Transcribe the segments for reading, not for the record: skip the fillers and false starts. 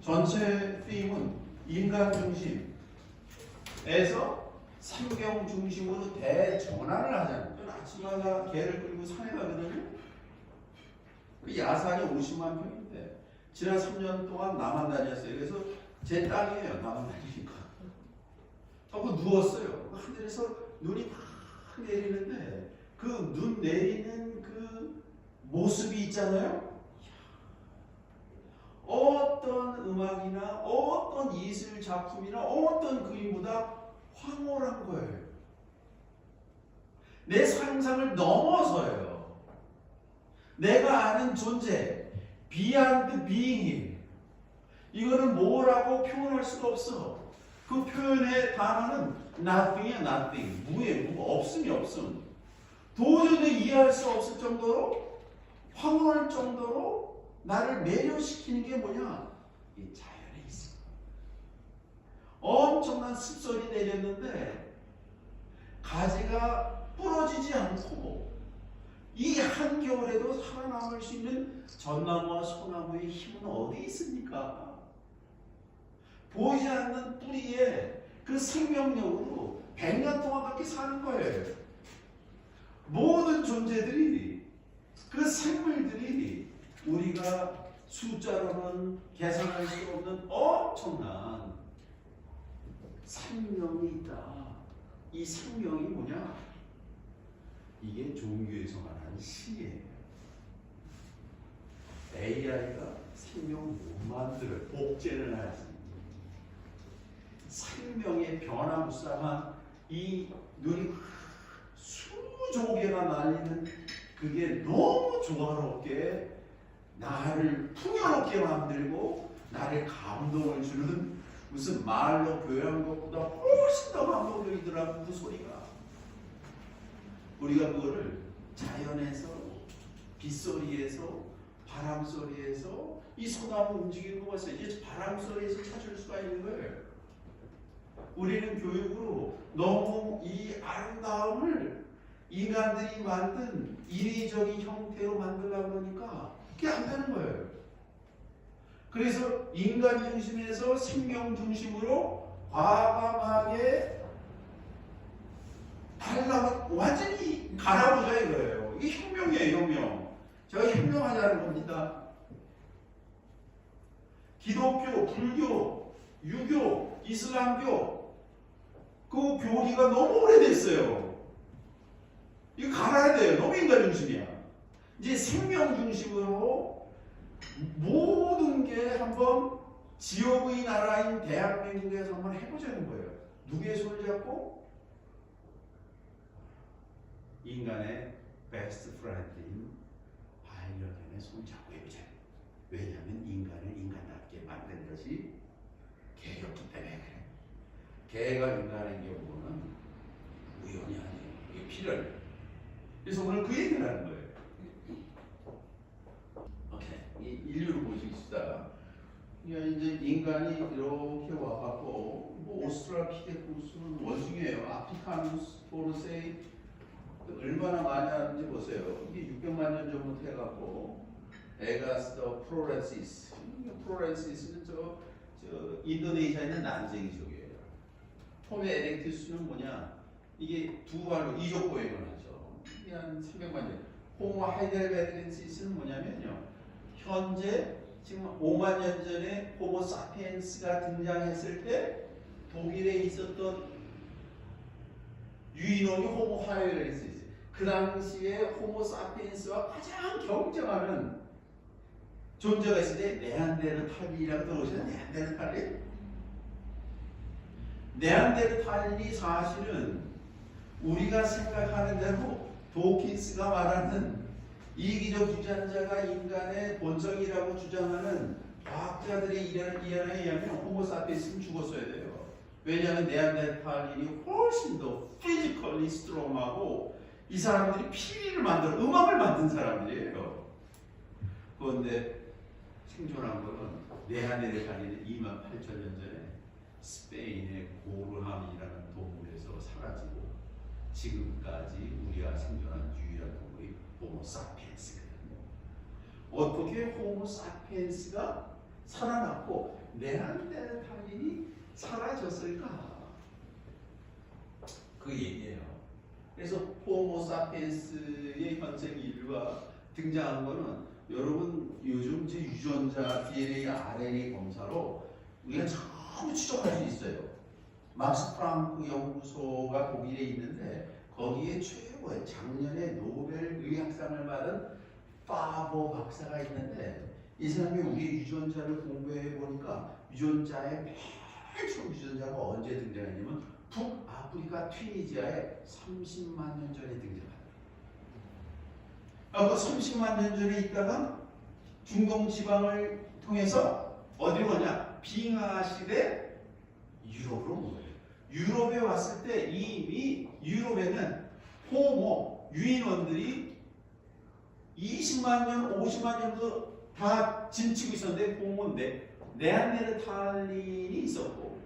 전체 팀은 인간 중심에서 생명 중심으로 대전환을 하잖아요. 저는 아침마다 개를 끌고 산에 가거든요. 그 야산이 50만 평인데 지난 3년 동안 나만 다녔어요. 그래서 제 땅이에요. 나만 다니니까. 하고 누웠어요. 하늘에서 눈이 막 내리는데 그 눈 내리는 그 모습이 있잖아요. 어떤 음악이나 어떤 예술 작품이나 어떤 그림보다 황홀한 거예요. 내 상상을 넘어서요. 내가 아는 존재, beyond being. 이거는 뭐라고 표현할 수가 없어. 그 표현의 단어는 nothing이야, nothing. 무에, 없음이 없음. 도저히 이해할 수 없을 정도로 황홀할 정도로 나를 매료시키는 게 뭐냐? 이 자연에 있어. 엄청난 습설이 내렸는데 가지가 부러지지 않고 이 한겨울에도 살아남을 수 있는 전나무와 소나무의 힘은 어디 있습니까? 보이지 않는 뿌리에 그 생명력으로 100년 동안 그렇게 사는 거예요. 모든 존재들이, 그 생물들이 우리가 숫자로는 계산할 수 없는 엄청난 생명이 있다. 이 생명이 뭐냐? 이게 종교에서 말하는 신이에요. AI가 생명 못 만들어요. 복제를 하지. 생명의 변화무쌍한 이 눈이 수조개가 날리는 그게 너무 조화롭게 나를 풍요롭게 만들고 나를 감동을 주는 무슨 말로 표현한 것보다 훨씬 더 감동적이더라고 그 소리가. 우리가 그거를 자연에서 빗소리에서 바람소리에서 이 소나무 움직이는 거 봤어요. 이제 바람소리에서 찾을 수가 있는 거예요. 우리는 교육으로 너무 이 아름다움을 인간들이 만든 인위적인 형태로 만들려고 하니까 그게 안 되는 거예요. 그래서 인간 중심에서 생명 중심으로 과감하게 완전히 갈아보자 이거예요. 이게 혁명이에요, 혁명. 제가 혁명하자는 겁니다. 기독교, 불교, 유교, 이슬람교 그 교리가 너무 오래됐어요. 이거 갈아야 돼요. 너무 인간 중심이야. 이제 생명 중심으로 모든 게 한번 지옥의 나라인 대한민국에서 한번 해보자는 거예요. 누구의 손을 잡고? 인간의 베스트 프렌드인 반려견의 손을 잡고 해보자. 왜냐하면 인간을 인간답게 만든 것이 개였기 때문에 그래. 개가 인간에게 오고는 우연이 아니에요. 이게 필요해요. 그래서 오늘 그 얘기를 하는 거예요. 오케이. 인류를 보시겠습니다. 이제 인간이 이렇게 와갖고 뭐 오스트랄피테쿠스는 원숭이에요. 아프리카누스 포르세이 얼마나 많이 하는지 보세요. 이게 600만 년 전부터 해갖고 에가스더 프로렌시스. 프로렌시스는 저 인도네시아에 있는 난쟁이족이에요. 호모 에렉투스는 뭐냐? 이게 두 발로 이족 보행을 하죠. 이게 한 300만 년. 호모 하이델베르겐시스는 뭐냐면요. 현재 지금 5만 년 전에 호모 사피엔스가 등장했을 때 독일에 있었던 유인원이 호모 하이델베르겐시스. 그 당시에 호모 사피엔스와 가장 경쟁하는 존재가 있을 때 네안데르탈린이라고 들어오시나요? 네안데르탈린? 네안데르탈린이 사실은 우리가 생각하는 대로 도킨스가 말하는 이기적 주장자가 인간의 본성이라고 주장하는 과학자들의 이론에 의하면 호모사피엔스는 죽었어야 돼요. 왜냐하면 네안데르탈린이 훨씬 더 피지컬리 스트롱하고 이 사람들이 피리를 만들어 음악을 만든 사람들이에요. 그런데 생존한 거는 네안데르탈린은 28,000년 전에 스페인의 고르함이라는 동물에서 사라지고 지금까지 우리가 생존한 유일한 동물이 호모 사피엔스거든요. 어떻게 호모 사피엔스가 살아났고 네안데르탈인이 사라졌을까? 그 얘기예요. 그래서 호모사피엔스의 현생 인류가 등장한 거는 여러분 요즘 이제 유전자 DNA, RNA 검사로 우리가 전부 추적할 수 있어요. 막스 프랑크 연구소가 독일에 있는데 거기에 최고의 작년에 노벨 의학상을 받은 파보 박사가 있는데 이 사람이 우리 유전자를 공부해 보니까 유전자의 맨 처음 유전자가 언제 등장했냐면 북아프리카 튀니지아에 30만 년 전에 등장합니다. 그 30만 년 전에 있다가 중동 지방을 통해서 어디로 가냐? 빙하 시대 유럽으로 온 거예요. 유럽에 왔을 때 이미 유럽에는 호모 유인원들이 20만 년, 50만 년도 다 짐치고 있었는데 호모인데 네안데르탈린이 있었고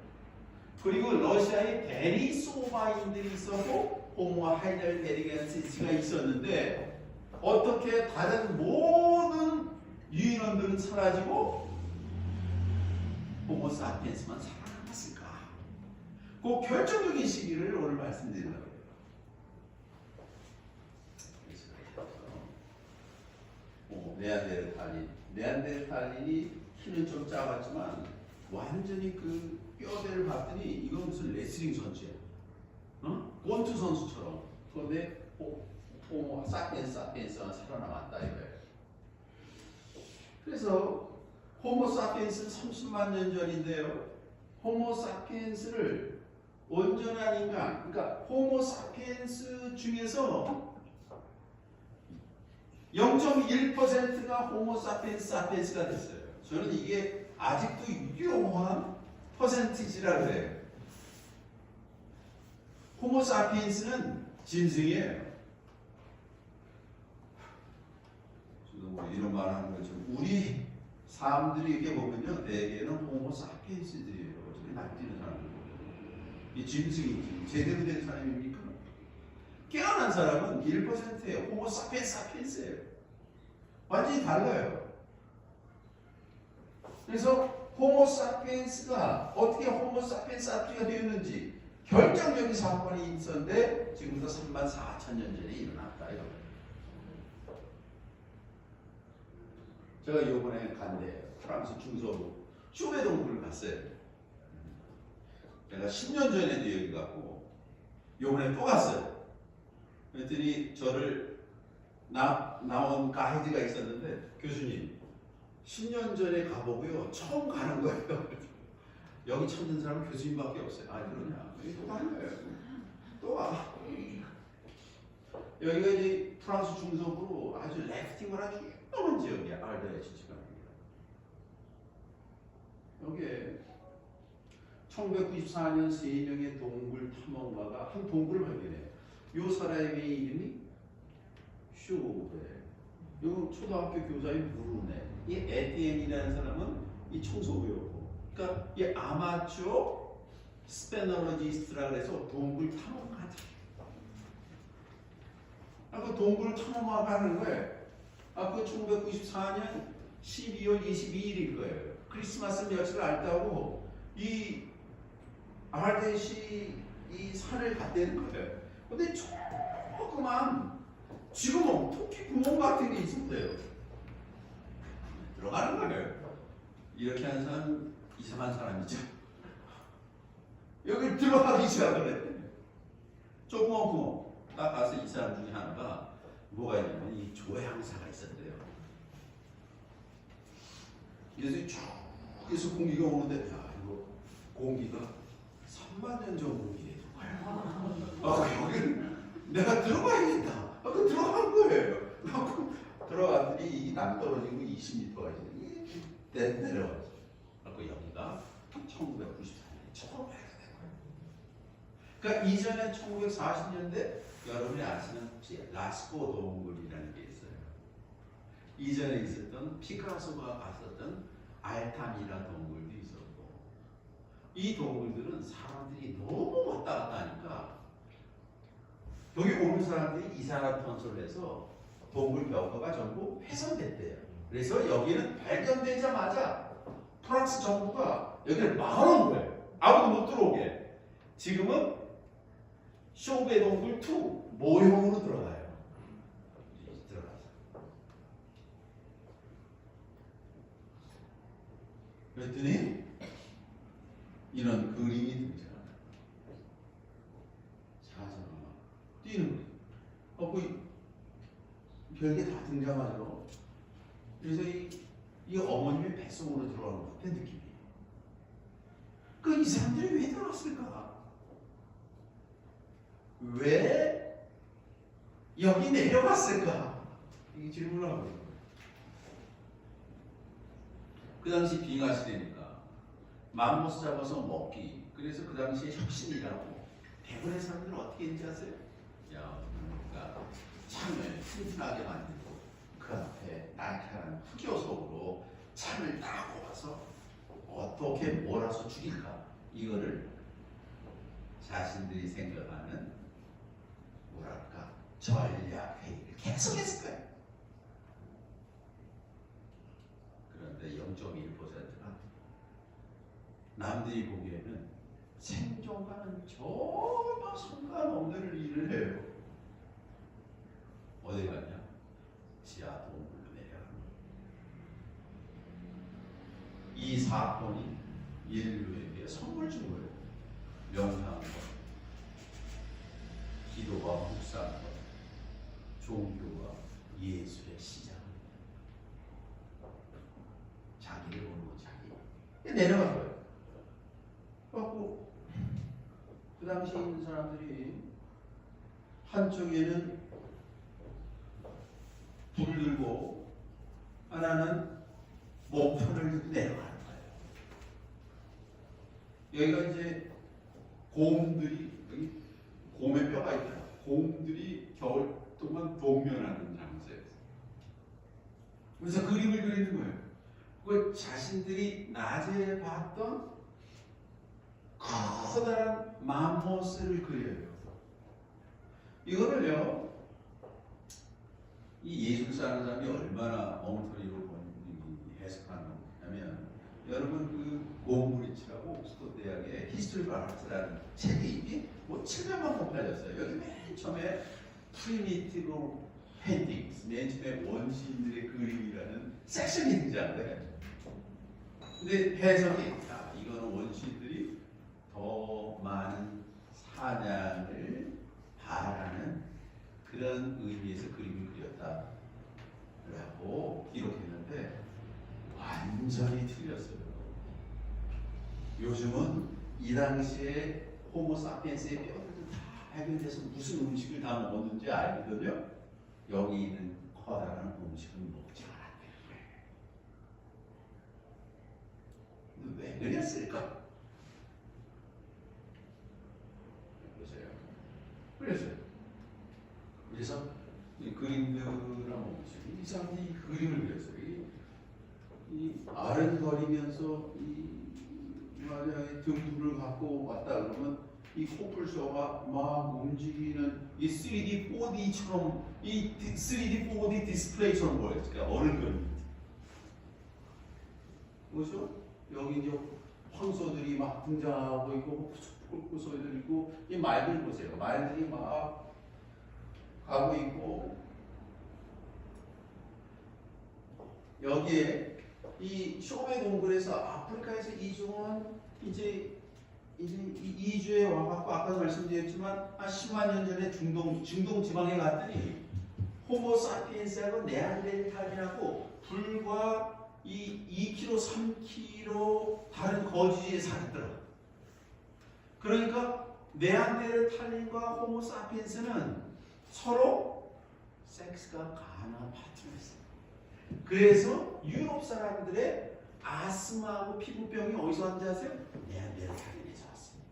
그리고 러시아에 데니소바인들이 있었고 호모 하이델베르겐시스가 있었는데 어떻게 다른 모든 유인원들은 사라지고 호모사피엔스만 살아남았을까? 그 결정적인 시기를 오늘 말씀드리려고 해요. 네안데르탈린이 키는 좀 작았지만 완전히 그 뼈대를 봤더니 이건 무슨 레슬링 선수야. 권투 선수처럼. 그런데 사피엔스가 살아남았다 이거예요. 그래서 호모사피엔스는 30만 년 전인데요. 호모사피엔스를 온전한 인간, 그러니까 호모사피엔스 중에서 0.1%가 호모사피엔스가 됐어요. 저는 이게 아직도 유용한 퍼센티지라고 해요. 호모사피엔스는 짐승이에요. 저도 뭐 이런 말 하는 것처럼 우리 사람들이 이렇게 보면요, 대개는 호모사피엔스들이에요. 저기 날뛰는 사람들. 이 짐승이지. 제대로 된 사람입니까? 깨어난 사람은 1%예요. 호모사피엔스예요. 완전히 달라요. 그래서 호모사피엔스가 어떻게 호모사피엔스가 되었는지 결정적인 사건이 있었는데 지금부터 34,000년 전에 일어났다 이거예요. 제가 이번에 간데 프랑스 중서부 슈베 동굴을 갔어요. 제가 10년 전에도 여기 갔고 이번에 또 갔어요. 그랬더니 저를 나온 가이드가 있었는데 교수님 10년 전에 가보고요 처음 가는 거예요. 여기 찾는 사람은 교수님밖에 없어요. 아 그러냐? 여기 또 가는 거예요. 또 와. 여기가 이제 프랑스 중서부로 아주 래프팅을 아주 유명한 지역이야. 알데시 지방입니다. 여기에 1994년 3명의 동굴 탐험가가 한 동굴을 발견해요. 이 사람의 이름이 쇼베. 요 초등학교 교사인 브루네. 이 에티엔이라는 사람은 이 청소부였고, 그러니까 이 아마추어 스페너로지스트라 그래서 동굴 탐험가다. 그 동굴 탐험하는 거예요. 그 1994년 12월 22일일 거예요. 크리스마스 며칠 알다고 이 알데시 이 산을 갔다는 거예요. 근데 조그만 지금은 토끼 구멍 같은 게 있었대요. 들어가는 거예요. 이렇게 하는 사람 이상한 사람이죠. 여기 들어가기 시작을 해. 조그만 구멍. 딱 가서 이 사람 중에 하나가 뭐가 있냐면 이 조향사가 있었대요. 그래서 쭉 그래서 공기가 오는데 야 이거 공기가 3만 년 전 공기예요. 여기는 내가 들어가야겠다. 그 들어간 거예요. 들어갔더니 이 남떨어지고 20m가 이제 내려가죠. 그리고 여기가 1994년에 처음 발견된 거예요. 그러니까 이전에 1940년대 여러분이 아시는 혹시 라스코 동굴이라는 게 있어요. 이전에 있었던 피카소가 갔었던 알타미라 동굴도 있었고, 이 동굴들은 사람들이 너무 왔다 갔다 하니까 여기 오는 사람들이 이산화탄소를 해서 동굴 벽화가 전부 훼손됐대요. 그래서 여기는 발견되자마자 프랑스 정부가 여기를 막아놓은 거예요. 아무도 못 들어오게. 지금은 쇼베 동굴 2 모형으로 들어가요. 들어가서. 그랬더니 이런 그림이 등장합니다. 사자가 뛰는 거예요. 그 별게 다 등장하죠. 그래서 이 어머님의 뱃속으로 들어가는 것 같은 느낌이. 이 사람들이 왜 들어갔을까? 왜 여기 내려갔을까? 이게 질문을 하고 있는 거예요. 그 당시 빙하 시대니까 맘모스 잡아서 먹기. 그래서 그 당시에 혁신이라고. 대부분의 사람들은 어떻게 했는지 아세요? 야, 그러니까 창을 튼튼하게 만들고 그 앞에 날카로운 흑요석으로 창을 딱 꼽아서 어떻게 몰아서 죽일까? 이거를 자신들이 생각하는 뭐랄까 전략 회의를 계속했을 거예요. 그런데 0.1%가 남들이 보기에는 생존과는 전혀 상관없는 일을 해요. 어디 갔냐? 지하 동굴로 내려가는 거예요. 이 사건이 인류에게 선물 준 거예요. 명상과 기도와 묵상과 종교와 예술의 시작. 자기를 모르고 자기 내려간 거예요. 그래갖고 그 당시에 있는 사람들이 한쪽에는 불을 들고 하나는 목표를 들고 내려가는 거예요. 여기가 이제 곰들이 여기 곰의 뼈가 있다. 곰들이 겨울 동안 동면하는 장소에서. 그래서 그림을 그리는 거예요. 그 자신들이 낮에 봤던 커다란 맘모스를 그려요. 이거를요, 이 예술사 하는 사람이 얼마나 엉터리로 해석하냐면, 여러분 그 곰브리치라고 옥스퍼드 대학의 히스토리 아트라는 책이 이미 뭐 700만 권 팔렸어요. 여기 맨 처음에 프리미티브 페인팅스, 맨 처음에 원시인들의 그림이라는 섹션이 등장해. 근데 해석이 이거는 원시인들이 더 많은 사냥을 바라는 그런 의미에서 그림을 그렸다 라고 기록했는데 완전히 틀렸어요. 요즘은 이 당시에 호모사피엔스의 뼈들도 다 발견돼서 무슨 음식을 다 먹었는지 알거든요. 여기 있는 커다란 음식은 먹지 않았대요. 왜 그랬을까? 그래서 이 그림들하고 이 사람들이 그림을 그렸어요. 이 아른거리면서 만약에 등불을 갖고 왔다 그러면 이 코뿔소가 막 움직이는 이 3D 4D처럼 이 3D 4D 디스플레이처럼 보여요. 그러니까 어른거리. 그렇죠? 여기 이제 황소들이 막 등장하고 있고 꿀꿀소리들 있고 이 말들 보세요. 말들이 막 가고 있고 여기에 이 쇼베 동굴에서 아프리카에서 이주한 이제 이주에 와갖고 아까도 말씀드렸지만 한 10만 년 전에 중동 지방에 갔더니 호모사피엔스하고 네안데르탈인하고 불과 이 2km, 3km 다른 거지에 살았더라고요. 그러니까 네안데르탈인과 호모사피엔스는 서로 섹스가 가능한 파트너였어요. 그래서 유럽 사람들의 아스마하고 피부병이 어디서 왔는지 아세요? 네안데르탈인에서 왔습니다.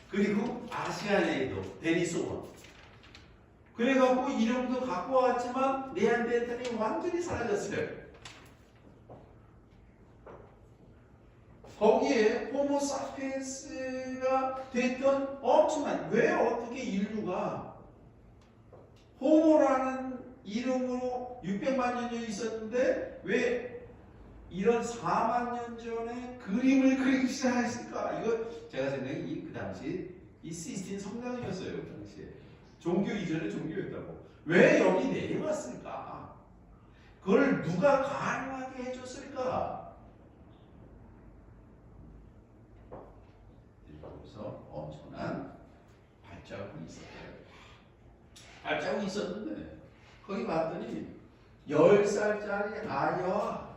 그리고 아시아에도 데니소원. 그래갖고 이름도 갖고 왔지만 네안데르탈이 완전히 사라졌어요. 거기에 호모사피엔스가 됐던 엄청난, 왜 어떻게 인류가 호모라는 이름으로 600만 년 전에 있었는데 왜 이런 4만 년 전에 그림을 그리기 시작했을까? 이거 제가 생각에 그 당시 이 시스틴 성당이었어요. 그 당시에 종교 이전의 종교였다고. 왜 여기 내려왔을까? 그걸 누가 가능하게 해줬을까? 여기서 엄청난 발자국이 있었어요. 발자국이 있었는데 거기 봤더니 10살짜리 아이와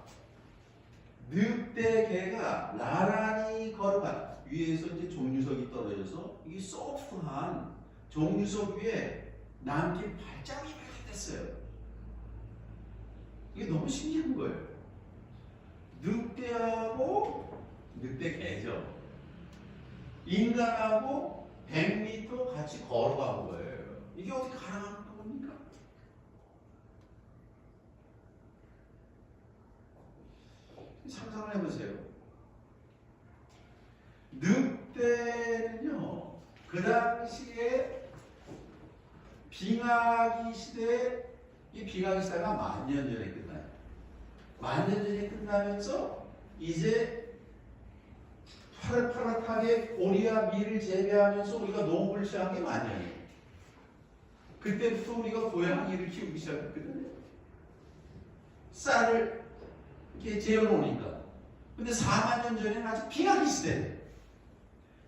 늑대 개가 나란히 걸어가. 위에서 이제 종류석이 떨어져서 이게 소프트한 종류석 위에 남긴 발자국이 발견됐어요. 이게 너무 신기한 거예요. 늑대하고 늑대 개죠. 인간하고 100m 같이 걸어간 거예요. 이게 어떻게 가능한 겁니까? 상상을 해보세요. 늑대는요, 그 당시에 빙하기 시대, 이 빙하기 시대가 10,000년 전에 끝나요. 10,000년 전에 끝나면서 이제 파릇파릇하게 오리와 밀을 재배하면서 우리가 농부를 시작한 게 10,000년이에요. 그때부터 우리가 고양이를 키우기 시작했거든요. 쌀을 이렇게 재워놓으니까. 근데 4만 년 전에는 아직 빙하기 시대.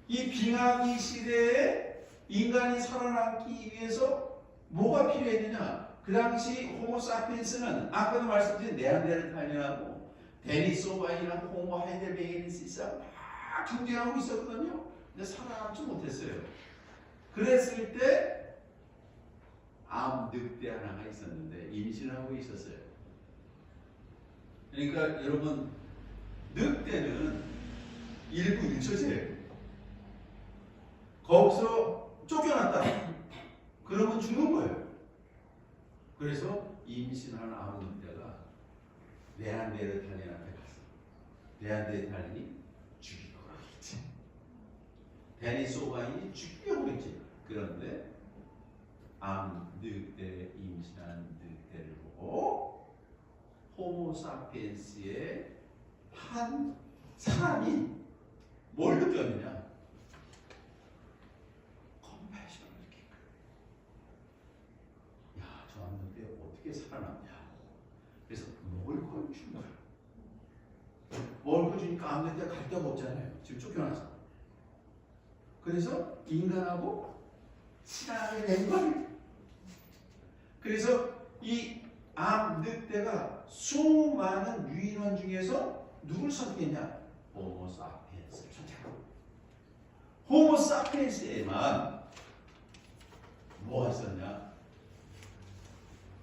이 빙하기 시대에 인간이 살아남기 위해서 뭐가 필요했느냐? 그 당시 호모사피엔스는 아까도 말씀드린 네안데르탈린하고 데니소바인하고 호모 하이델베르겐시스하고 막 경쟁하고 있었거든요. 근데 살아남지 못했어요. 그랬을 때 늑대 하나가 있었는데 임신하고 있었어요. 그러니까 여러분, 늑대는 일부 일처제예요. 거기서 쫓겨났다. 그러면 죽는 거예요. 그래서 임신한 늑대가 네안데르탈린한테 갔어. 네안데르탈린이 죽이려고 그러겠지. 데니소바인이 죽이려고 그랬지. 그런데 늑대 임신한 늑대를 보고 호모사피엔스의 한 사람이 뭘 느꼈느냐? 컴패션을 느낀 거야. 야, 저 늑대 어떻게 살아남냐? 그래서 먹을 걸 준 거야. 먹을 걸 주니까 늑대가 갈 데가 없잖아요. 지금 쫓겨나서. 그래서 인간하고 친하게 된 거예요. 그래서 이 늑대가 수많은 유인원 중에서 누굴 선택했냐? 호모사피엔스를 선택하고. 호모사피엔스에만 뭐가 있었냐?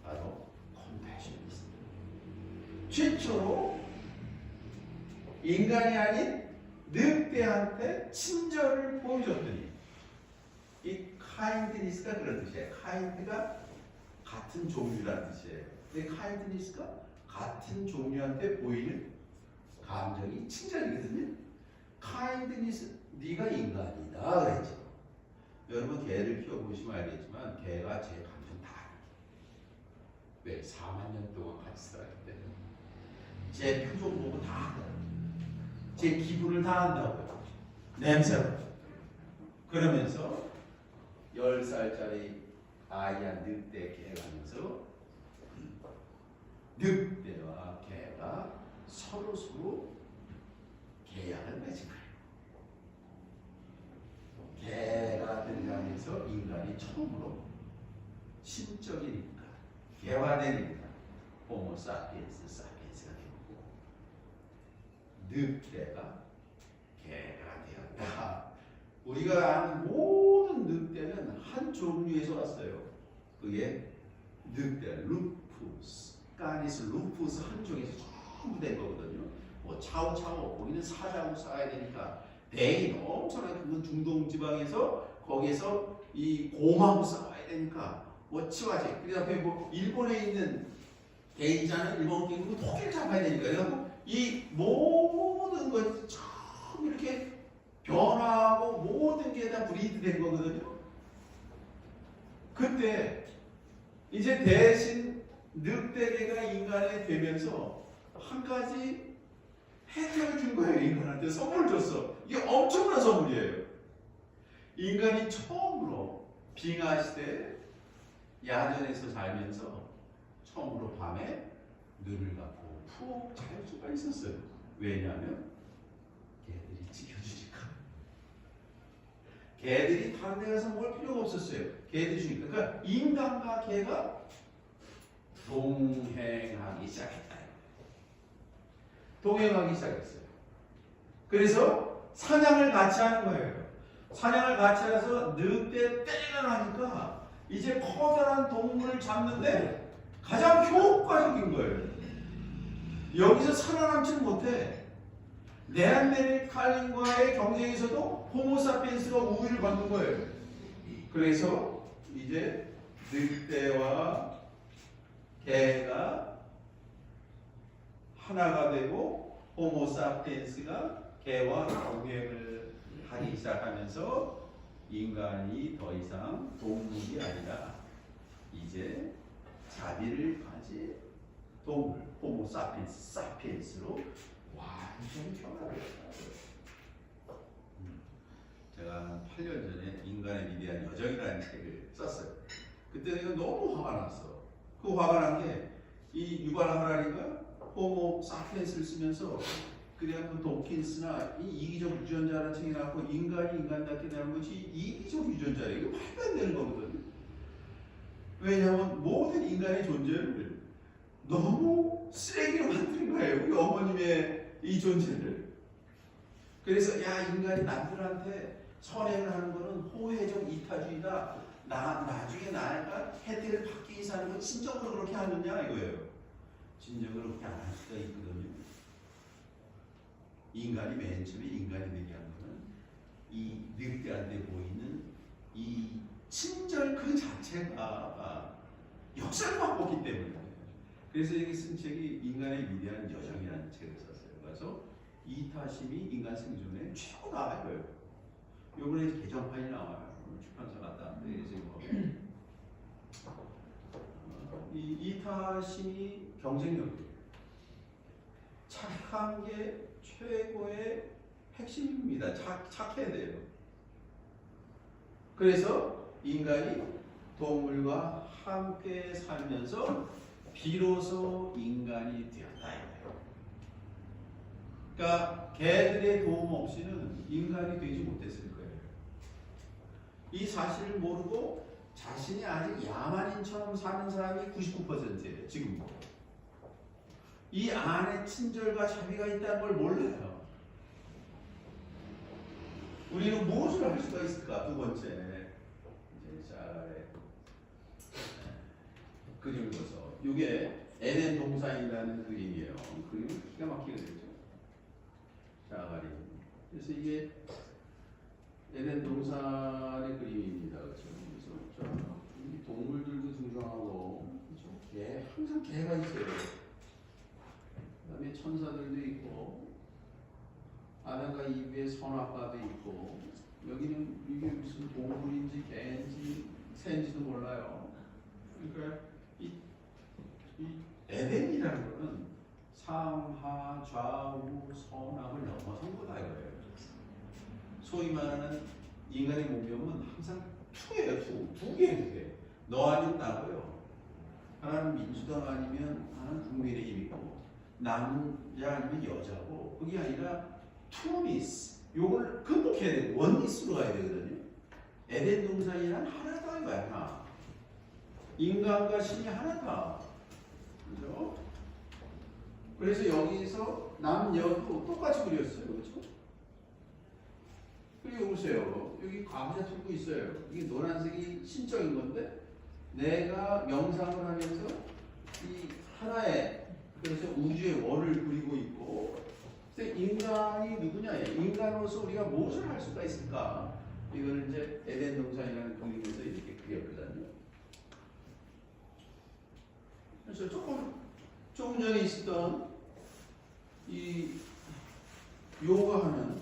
바로 컴패션이 있습니다. 최초로 인간이 아닌 늑대한테 친절을 보여줬더니, 이 카인드니스가 그런 뜻이에요. 카인드가 같은 종류라는 뜻이에요. 근데 카인드니스가 같은 종류한테 보이는 감정이 친절이거든요. 카인드니스, 네가 인간이다 그랬죠. 여러분 개를 키워보시면 알겠지만 개가 제 감정 다 알아요. 왜? 4만 년 동안 같이 살았기 때문에 제 표정 보고 다 알아요. 제 기분을 다 안다고요. 냄새로. 그러면서 10살짜리 아이야 늑대 개가 하면서 늑대와 개가 서로 계약을 맺은 거예요. 개가 등장해서 인간이 처음으로 신적인 인간, 개화된 인간, 호모사피엔스 사피엔스가 되고, 늑대가 개가 되었다. 우리가 아는 모든 늑대는 한 종류에서 왔어요. 그게 늑대, 루푸스, 까니스, 루푸스 한 종에서 전부 된 거거든요. 뭐 차오차오, 거기는 사자고 싸야 되니까 대인 엄청나게 큰 중동 지방에서 거기에서 이 곰하고 싸워야 되니까 뭐 치와제. 그 다음에 뭐 일본에 있는 대인자는 일본 끼고 토끼를 잡아야 되니까. 그래서 이 모든 것이 처음 이렇게 변화하고 모든 게 다 브리드 된 거거든요. 그때 이제 대신 늑대개가 인간이 되면서 한 가지 준 거예요. 인간한테 선물을 줬어. 이게 엄청난 선물이에요. 인간이 처음으로 빙하 시대 야전에서 살면서 처음으로 밤에 눈을 감고 푹 잘 수가 있었어요. 왜냐하면 개들이 지켜주니까. 개들이 다른 데 가서 먹을 필요가 없었어요. 개들이 주니까. 그러니까 인간과 개가 동행하기 시작했다. 동행하기 시작했어요. 그래서 사냥을 같이 하는 거예요. 사냥을 같이 해서 늑대 때가 나니까 이제 커다란 동물을 잡는데 가장 효과적인 거예요. 여기서 살아남지는 못해. 네안데르탈인과의 경쟁에서도 호모사피엔스가 우위를 받는 거예요. 그래서 이제 늑대와 개가 하나가 되고 호모사피엔스가 개와 동행을 하기 시작하면서 인간이 더 이상 동물이 아니라 이제 자비를 가진 동물, 호모사피엔스, 사피엔스로 완전히 변화했어요. 제가 한 8년 전에 인간의 위대한 여정이라는 책을 썼어요. 그때 내가 너무 화가 났어. 그 화가 난 게 이 유발 하라리가 호모 사피엔스를 쓰면서 그냥 도킨스나 이 이기적 유전자라는 책이 나왔고 인간이 인간답게 되는 것이 이기적 유전자예요. 이거 말도 안 되는 거거든요. 왜냐하면 모든 인간의 존재를 너무 쓰레기로 만드는 거예요. 우리 어머님의 이 존재를. 그래서 야 인간이 남들한테 선행을 하는 거는 호혜적 이타주의다. 나중에 나가 혜택을 받기 위해서 하는 건 진정으로 그렇게 하느냐 이거예요. 진정으로 그렇게 안 할 수가 있거든요. 인간이 맨 처음에 인간이 되게 한 거는 이 늑대한테 보이는 이 친절 그 자체가 역사를 바꿨기 때문에. 그래서 여기 쓴 책이 인간의 위대한 여정이라는 책을 썼어요. 그래서 이타심이 인간 생존의 최고다 이거예요. 요번에 개정판이 나와요. 출판사 갔다 왔는데 지금 이 이타심이 경쟁력이에요. 착한 게 최고의 핵심입니다. 착해야 돼요. 그래서 인간이 동물과 함께 살면서 비로소 인간이 되었다. 그러니까 개들의 도움 없이는 인간이 되지 못했을 거예요. 이 사실을 모르고 자신이 아직 야만인처럼 사는 사람이 99%예요. 지금 이 안에 친절과 자비가 있다는 걸 몰라요. 우리는 무엇을 할 수가 있을까? 두 번째, 이제 잘 그림을 보서 이게 에덴 동산이라는 그림이에요. 그림은 기가 막히게 되죠. 자가리. 그래서 이게 에덴 동산의 그림입니다. 그렇죠? 그래서 이 동물들도 등장하고, 그렇죠? 개, 항상 개가 있어요. 그다음에 천사들도 있고, 아담과 이브의 선악과도 있고, 여기는 이게 무슨 동물인지 개인지 새인지도 몰라요. 그러니까 이 에덴이라는 거는 상하 좌우 선악을 넘어선 거다 이거예요. 소위 말하는 인간의 몸명은 항상 투예요. 두 개. 너 아니면 나고요. 하나는 민주당 아니면 하나는 국민의힘이고 남자 아니면 여자고 그게 아니라 투미스. 요걸 극복해야 되고 원리스로 가야 되거든요. 에덴 동산이란 하나다 이거야. 하나. 인간과 신이 하나다. 그죠? 그래서 여기서 남녀도 똑같이 그렸어요. 그렇죠? 그리고 보세요. 여기 감자 들고 있어요. 이게 노란색이 신적인 건데 내가 명상을 하면서 이 하나의 그래서 우주의 원을 그리고 있고 그래서 인간이 누구냐? 인간으로서 우리가 무엇을 할 수가 있을까? 이거는 이제 에덴 동산이라는 그림에서 이렇게 그렸거든요. 그래서 조금 전에 있었던 이 요가하는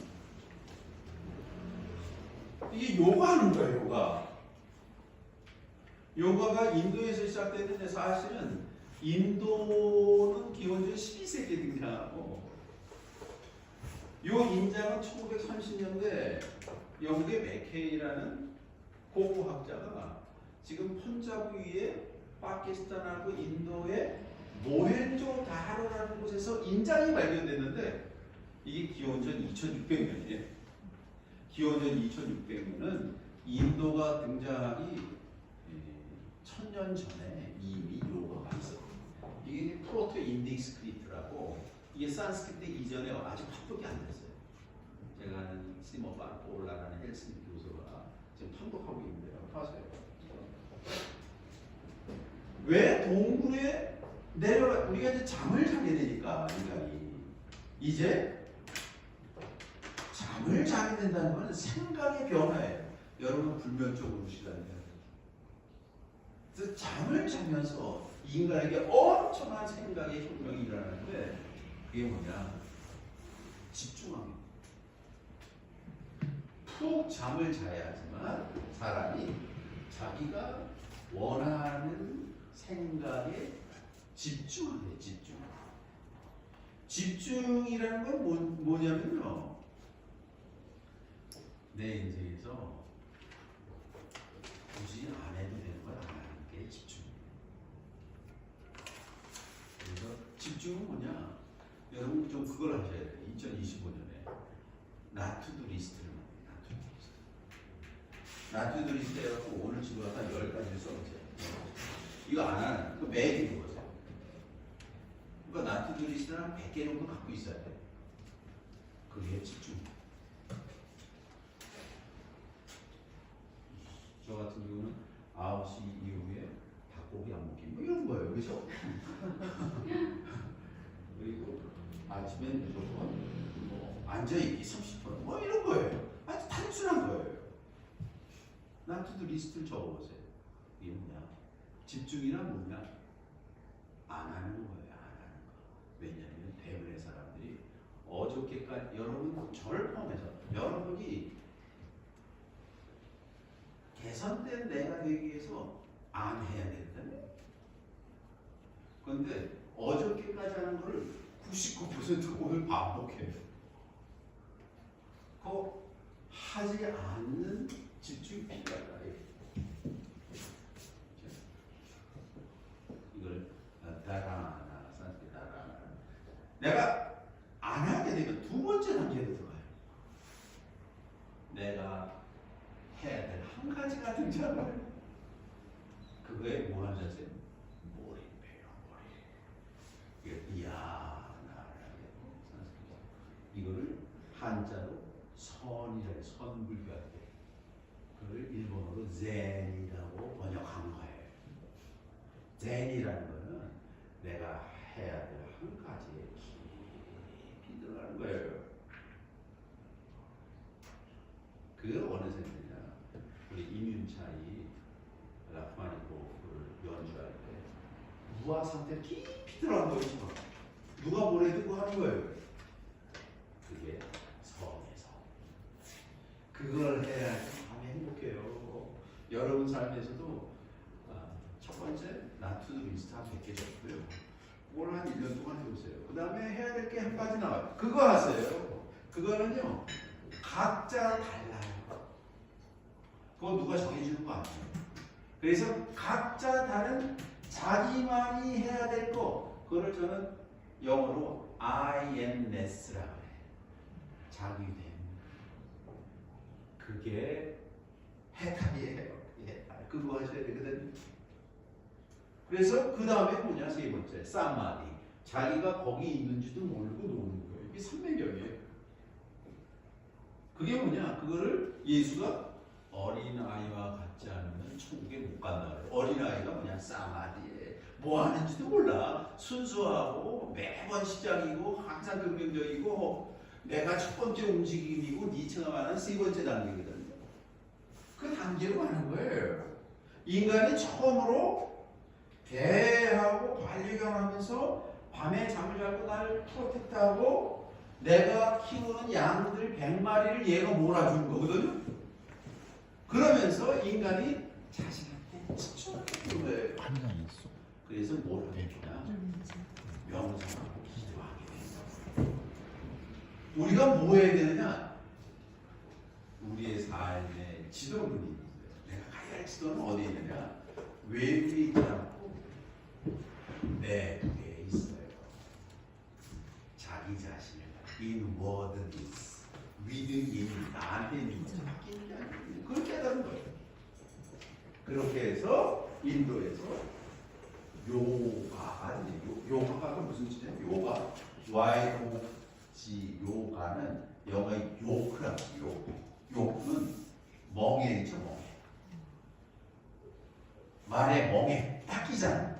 이게 요가하는 거예요. 요가가 인도에서 시작됐는데 사실은 인도는 기본적으로 12세기에 등장하고 요 인장은 1930년대 영국의 맥케이라는 고고학자가 지금 펀자브위에 파키스탄하고 인도의 모헨조다로라는 곳에서 인장이 발견됐는데 이게 기원전 2600년이에요. 기원전 2600년은 인도가 등장하기 1000년 전에 이미 요거가 있었거든요. 이게 프로토 인딕 스크립트라고 이게 산스크리트 이전에 아직 판독이 안 됐어요. 제가 아는 시모바 올라라는 헬싱키 교수가 지금 판독하고 있는데요. 봐세요. 왜 동굴에 내려가 우리가 이제 잠을 자게 되니까 인간이 이제 잠을 자게 된다는 건 생각의 변화예요. 여러분 불면증으로 시작해요. 그래서 잠을 자면서 인간에게 엄청난 생각의 혁명이 일어나는데 그게 뭐냐? 집중합니다. 푹 잠을 자야지만 사람이 자기가 원하는 생각에 집중하게 집중. 집중이라는 건 뭐냐면요. 내 인생에서 굳이 안 해도 되는 걸 안 하는 게 집중이에요. 그래서 집중은 뭐냐? 여러분 좀 그걸 하셔야 돼요. 2025년에 나투두 리스트를 만들어요. 나투두 리스트 해갖고 오늘 집에 가서 10가지를 써보세요. 이거 안 하는 그 매일 읽는 거죠. 그러니까 나투두 리스트는 한 100개 정도 갖고 있어야 돼. 그게 집중. 저 같은 경우는 9시 이후에 닭고기 안 먹기 뭐 이런 거예요. 그죠? 그리고 아침엔 무조건 뭐 앉아있기 30분 뭐 이런 거예요. 아주 단순한 거예요. 나투두 리스트를 적어보세요. 이게 뭐냐? 집중이란 뭐냐? 안 하는 거예요. 안 하는 거. 왜냐하면 대부분의 사람들이 어저께까지 여러분 저를 포함해서 여러분이 개선된 내가 되기 위해서 안 해야 된다며. 그런데 어저께까지 하는 거를 99% 오늘 반복해요. 그거 하지 않는 집중이 필요하다. 이걸 다라나 산스크리트 다라나 내가 안 하게 되면 두 번째 단계로 들어가요. 내가 해야 될 한 가지가 등장을. 그거에 뭐 하는 자세? 몰입해요. 몰입. 이야 나라고 이거를 한자로 선이라 해. 선불교할 때 그걸 일본어로 젠이라고 번역한 거예요. 젠이라는 거는 내가 해야 될 한 가지에 깊이 들어가는 거예요. 그게 어느 생각이냐? 우리 임윤차이 라흐마니노프를 연주할 때 무아 상태 깊이 들어간 거 있죠. 누가 뭐래도 그거 하는 거예요. 그게 성에서. 그걸 해야지 마음이 행복해요. 여러분 삶에서도 첫 번째 나투두 리스트 한 100개 적고요. 그걸 한 1년 동안 해보세요. 그 다음에 해야 될 게 한 가지 나와요. 그거 하세요. 그거는요. 각자 달라요. 그거 누가 정해주는 거 아니에요. 그래서 각자 다른 자기만이 해야 될 거, 그거를 저는 영어로 I amness라고 해요. 자기됨. 그게 해탈이에요. 해탈. 그거 하셔야 되거든요. 그래서 그 다음에 뭐냐, 세 번째, 사마디. 자기가 거기 있는지도 모르고 노는 거예요. 이게 삼매경이에요. 그게 뭐냐, 그거를 예수가 어린아이와 같지 않으면 천국에 못 간다 그래요. 어린아이가 뭐냐, 사마디에 뭐 하는지도 몰라. 순수하고 매번 시작이고 항상 긍정적이고 내가 첫 번째 움직임이고 니체가 말하는 세 번째 단계거든요. 그 단계로 가는 거예요. 인간이 처음으로 대하고 반려견하면서 밤에 잠을 자고 날 프로텍트하고 내가 키우는 양들 100마리를 얘가 몰아주는 거거든요. 그러면서 인간이 자신한테 집중하는 거예요. 그래서 뭘 하겠냐? 명상하고 기도하게 된다. 우리가 뭐 해야 되느냐? 우리의 삶의 지도문이 있어요. 내가 가야 할 지도는 어디에 있느냐? 외부에 있지 않고 내부에 있어요. 자기 자신을 inwardness, within, 나한테 있는 것을 바뀌는 게 아니에요. 그걸 깨달은 거예요. 그렇게 해서 인도에서 요가가 무슨 뜻이에요? 요가, YOG, 요가는 영어의 요크라고 요크는 멍해죠, 멍해. 말에 멍해, 닦이잖아.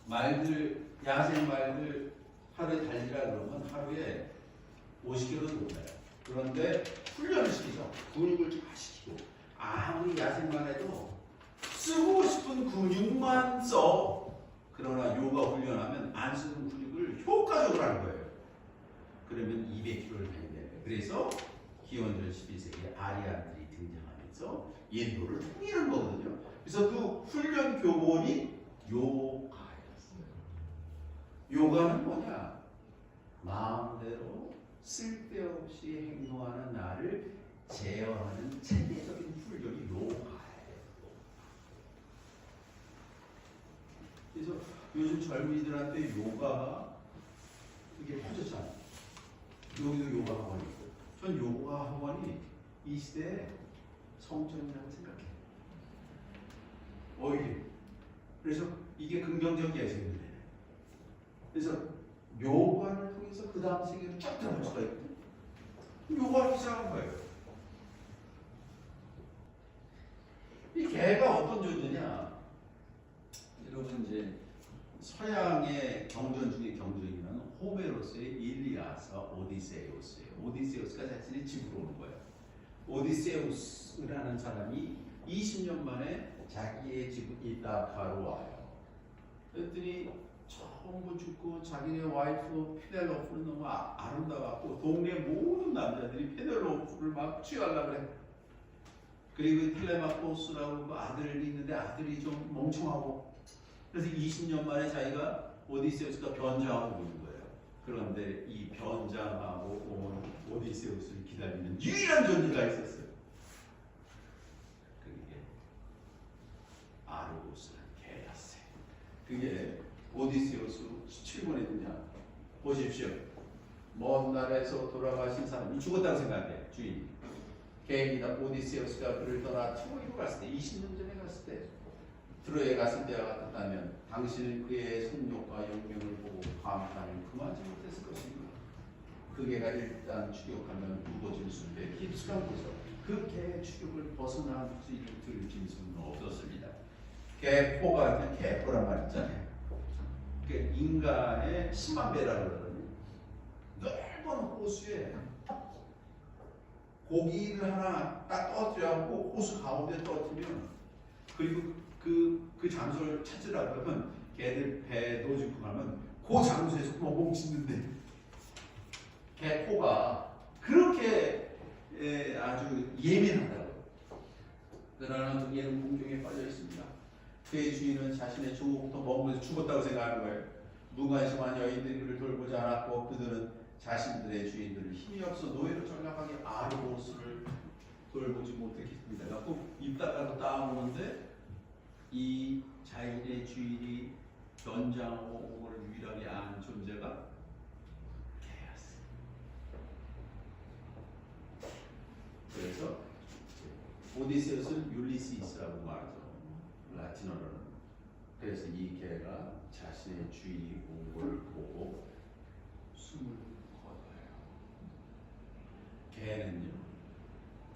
말들, 야생 말들 하루에 달리라 그러면 하루에 50km 돌아요. 그런데 훈련을 시키죠. 근육을 잘 시키고. 아무리 야생만 해도 쓰고 싶은 근육만 써. 그러나 요가 훈련하면 안 쓰는 근육을 효과적으로 하는 거예요. 그러면 200km를 달려야 돼요. 그래서 기원전 11세기에 아리안들이 등장하면서 인도를 통일한 거거든요. 그래서 그 훈련 교본이 요가였어요. 요가는 뭐냐? 마음대로 쓸데없이 행동하는 나를 제어하는 체계적인 훈련이 요가예요. 그래서 요즘 젊은이들한테 요가가 이게 퍼졌잖아요. 여기도 요가 학원이 있고. 전 요가 학원이 이 시대에 성전이라고 생각해요. 오히려. 그래서 이게 긍정적 예술인데. 그래서 요가를 통해서 그 다음 세계로 쫙 들어갈 수가 있거든요. 요가를 시작한 거예요. 이 개가 어떤 존재냐? 여러분 이제 서양의 경전 중에 경전이면 호메로스의 일리아스와 오디세우스예요. 오디세우스가 자신의 집으로 오는 거예요. 오디세우스라는 사람이 20년 만에 자기의 집 이타카로 와요. 그랬더니 처음 죽고 자기네 와이프 페넬로프는 너무 아름다웠고 동네 모든 남자들이 페넬로프를 막 취하려고 그래. 그리고 텔레마코스라고 아들이 있는데 아들이 좀 멍청하고 그래서 20년 만에 자기가 오디세우스가 변장하고 있는 거예요. 그런데 이 변장하고 온 오디세우스를 기다리는 유일한 존재가 있었어요. 그게 아르고스라는 개였어요. 그게 오디세우스 17권에 있느냐 보십시오. 먼 나라에서 돌아가신 사람이 죽었다고 생각해요. 주인이. 개인이다 오디세우스가 그를 떠나 트로이로 갔을 때 20년 전에 갔을 때 트로이에 갔을 때와 같았다면 당신은 그의 성욕과 영명을 보고 감탄을 그만지 못했을 것입니다. 그 개가 일단 추격하면 무거워질 수인데 깊숙한 곳에서 그 개의 추격을 벗어난 수익을 들을 짐승은 없었습니다. 개포가 개포란 말 있잖아요. 인간의 10만 배라고 그러거든요. 넓은 호수에 고기를 하나 딱 떨어뜨려갖고 호수 가운데 떨어뜨리면 그리고 그 장소를 찾으라 그러면 개들 배 놓고 가면 그 장소에서 멍 짖는데 개코가 그렇게 아주 예민하다고. 그러나 그 개는 공중에 빠져 있습니다. 그의 주인은 자신의 조국부터 먼 곳에서 죽었다고 생각하는 거예요. 무관심한 여인들이 그를 돌보지 않았고 그들은 자신들의 주인들을 힘이 없어 노예로 전락하게 아르고스를 돌보지 못했습니다. 그래서 입 닦아서 따오는데 이 자신의 주인이 변장하고 온 것을 유일하게 아는 존재가 개였어요. 그래서 오디세우스는 율리시스라고 말하죠. 라틴어로는. 그래서 이 개가 자신의 주인이 온 걸 보고 숨을 거둬요. 개는요,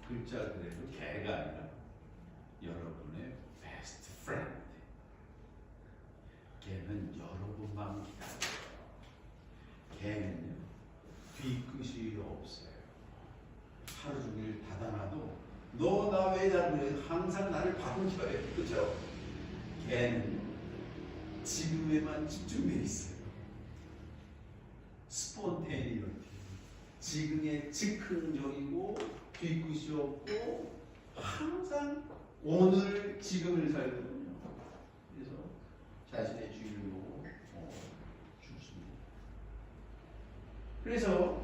글자 그대로 개가 아니라 여러분의 베스트 프렌드. 개는 여러분만 기다려요. 개는요, 뒤끝이 없어요. 하루 종일 닫아놔도 너 나 왜 자꾸 항상 나를 바꾸셔요. 그렇죠? 개는 지금에만 집중되어 있어요. 스폰테니러티. 지금에 즉흥적이고 뒤끝이 없고 항상 오늘 지금을 살거든요. 그래서 자신의 주인을 보고 죽습니다. 그래서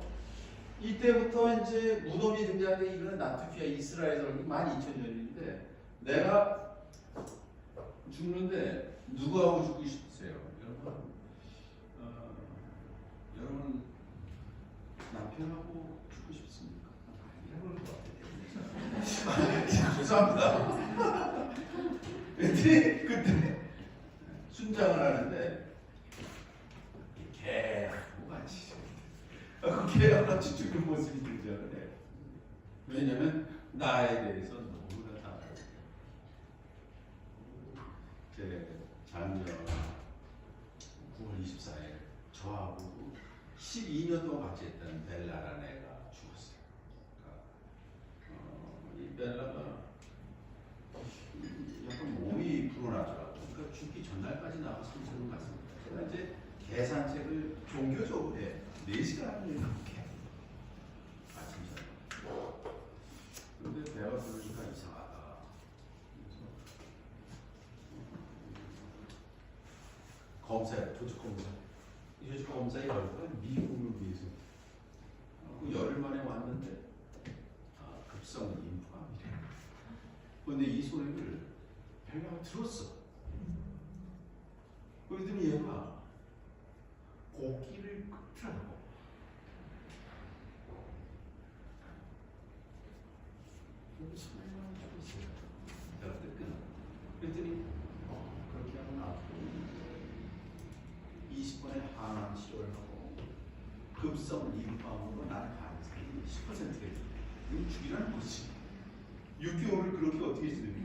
이때부터 이제 무덤이 등장하는데 이거는 나투피아 이스라엘에서 12,000년인데 내가 죽는데 누구하고 죽고 싶으세요? 여러분 남편하고 죽고 싶습니까? 이런 것 같아요. 죄송합니다. 그때 순장을 하는데 개하고 같이 개하고 같이 죽는 모습이 등장을 해요. 왜냐면 나에 대해서 너무나 다 알아요. 제 작년 9월 24일 저하고 12년 동안 같이 했던 벨라라는 애가 죽었어요. 그러니까 이 벨라가 약간 몸이 불어나더라고요. 그러니까 죽기 전날까지 나가 산책을 갔습니다. 제가 이제 개 산책을 종교적으로 해. 4시간을 이렇게 아침 저녁. 근데 배가 부르니까 이상하다. 그래서 검사에 조직 검사. 이 조직 검사의 결과가 미국을 위해서 그 열흘 만에 왔는데 급성 인후암이래. 근데 이 소리를 벨라가 들었어. 그러더니 얘가 고기를 끄더라고. 소리만 죽었어요. 내가 뜨끈. 그랬더니 그렇게 하면 앞으로 20번의 항암 치료를 하고 급성 인후암으로 나를 가능성이 10%가 이거 죽이라는 거지. 6개월을 그렇게 어떻게 지내니?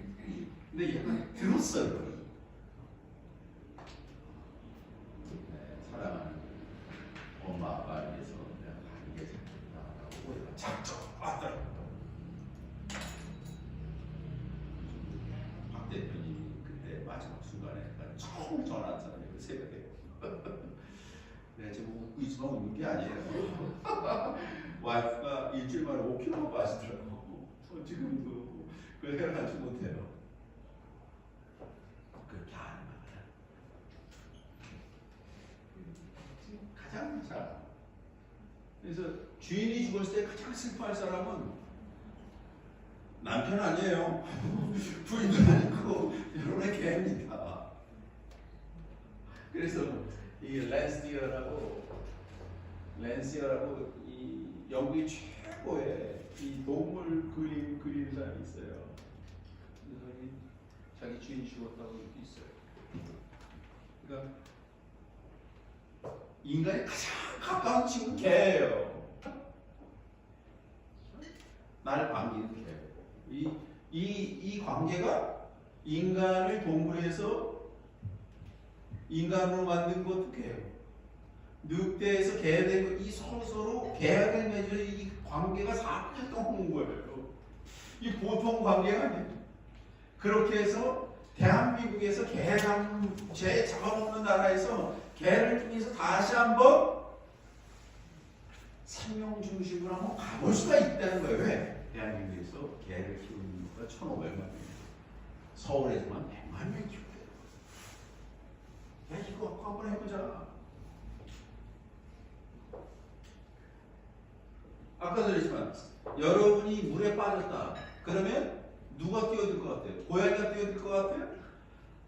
근데 얘가 들었어요. 네, 사랑하는 엄마 아빠를 위해서 내가 하는 게 잘못다라고 얘가 작정하더라고요. 박 대표님이 그때 마지막 순간에 처음 전화한 사람이 그 새벽에 내가 지금 웃고 있지만 웃는 게 아니에요. 와이프가 일주일 만에 5kg 빠지더라고. 지금도 그걸 해결하지 못해요. 그렇게 하는 거야. 가장 잘. 그래서 주인이 죽었을 때 가장 슬퍼할 사람은 남편 아니에요. 부인도 아니고 여러분의 개입니다. 그래서 이 랜시어라고 이 영국의 최고의 이 동물 그리는 사람이 있어요. 그래서 자기 주인이 죽었다고 있어요. 그러니까 인간의 가장 가까운 친구 개예요. 나를 반기는 개. 이 관계가 인간을 동물에서 인간으로 만든 것도 개예요. 늑대에서 개가 된 이 서로 계약을 맺어 이 관계가 400년 동안 온 거예요. 이 보통 관계가 아니에요. 그렇게 해서 대한민국에서 개 잡아먹는 나라에서 개를 통해서 다시 한번 생명 중심으로 한번 가볼 수가 있다는 거예요. 왜? 대한민국에서 개를 키우는 누가 1,500만 명, 서울에서만 100만 명 키우대요. 야, 이거 갖고 한번 해보자. 아까도 그랬지만 여러분이 물에 빠졌다. 그러면 누가 뛰어들 것 같아요? 고양이가 뛰어들 것 같아요?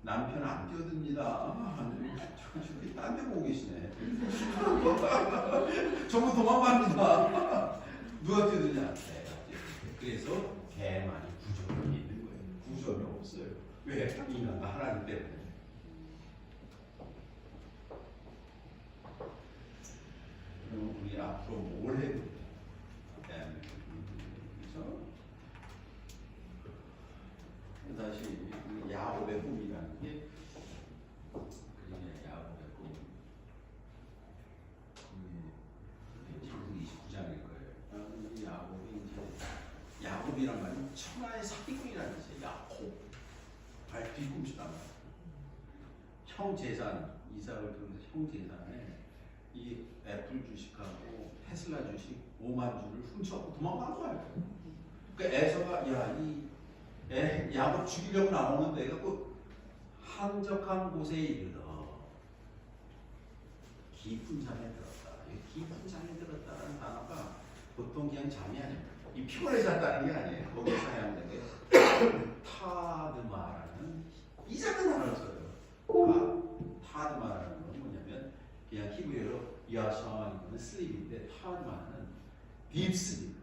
남편 안 뛰어듭니다. 저기 딴 데 보고 계시네. 전부 도망갑니다. 누가 뛰어드냐? 그래서 개만이 구조력이 있는 거예요. 구조는 없어요. 왜? 인간과 하나님 때문에. 그럼 우리 앞으로 뭘 해야 돼요? 그래서 다시 야곱의 꿈이라는 게 야곱의 꿈. 창세기 29장일 거예요. 야곱이 이제 야곱이란 말은 천하의 사기꾼이라는 뜻이에요. 야곱. 뒤꿈치란 말이에요. 형 재산, 이삭을 통해서 형 재산에 이 애플 주식하고 테슬라 주식 5만 주를 훔쳐갖고 도망간 거예요. 그러니까 에서가 야곱 죽이려고 나오는데 갖고 한적한 곳에 이르러 깊은 잠에 들었다. 깊은 잠에 들었다라는 단어가 보통 그냥 잠이 아니에요. 이 피곤해 잤다는 게 아니에요. 거기서 해야 하는 게 타드마라는 이 작은 단어를 써요. 타드마라는 건 뭐냐면 그냥 히브리어로 야샤이는 슬립인데 타드마는 딥슬립.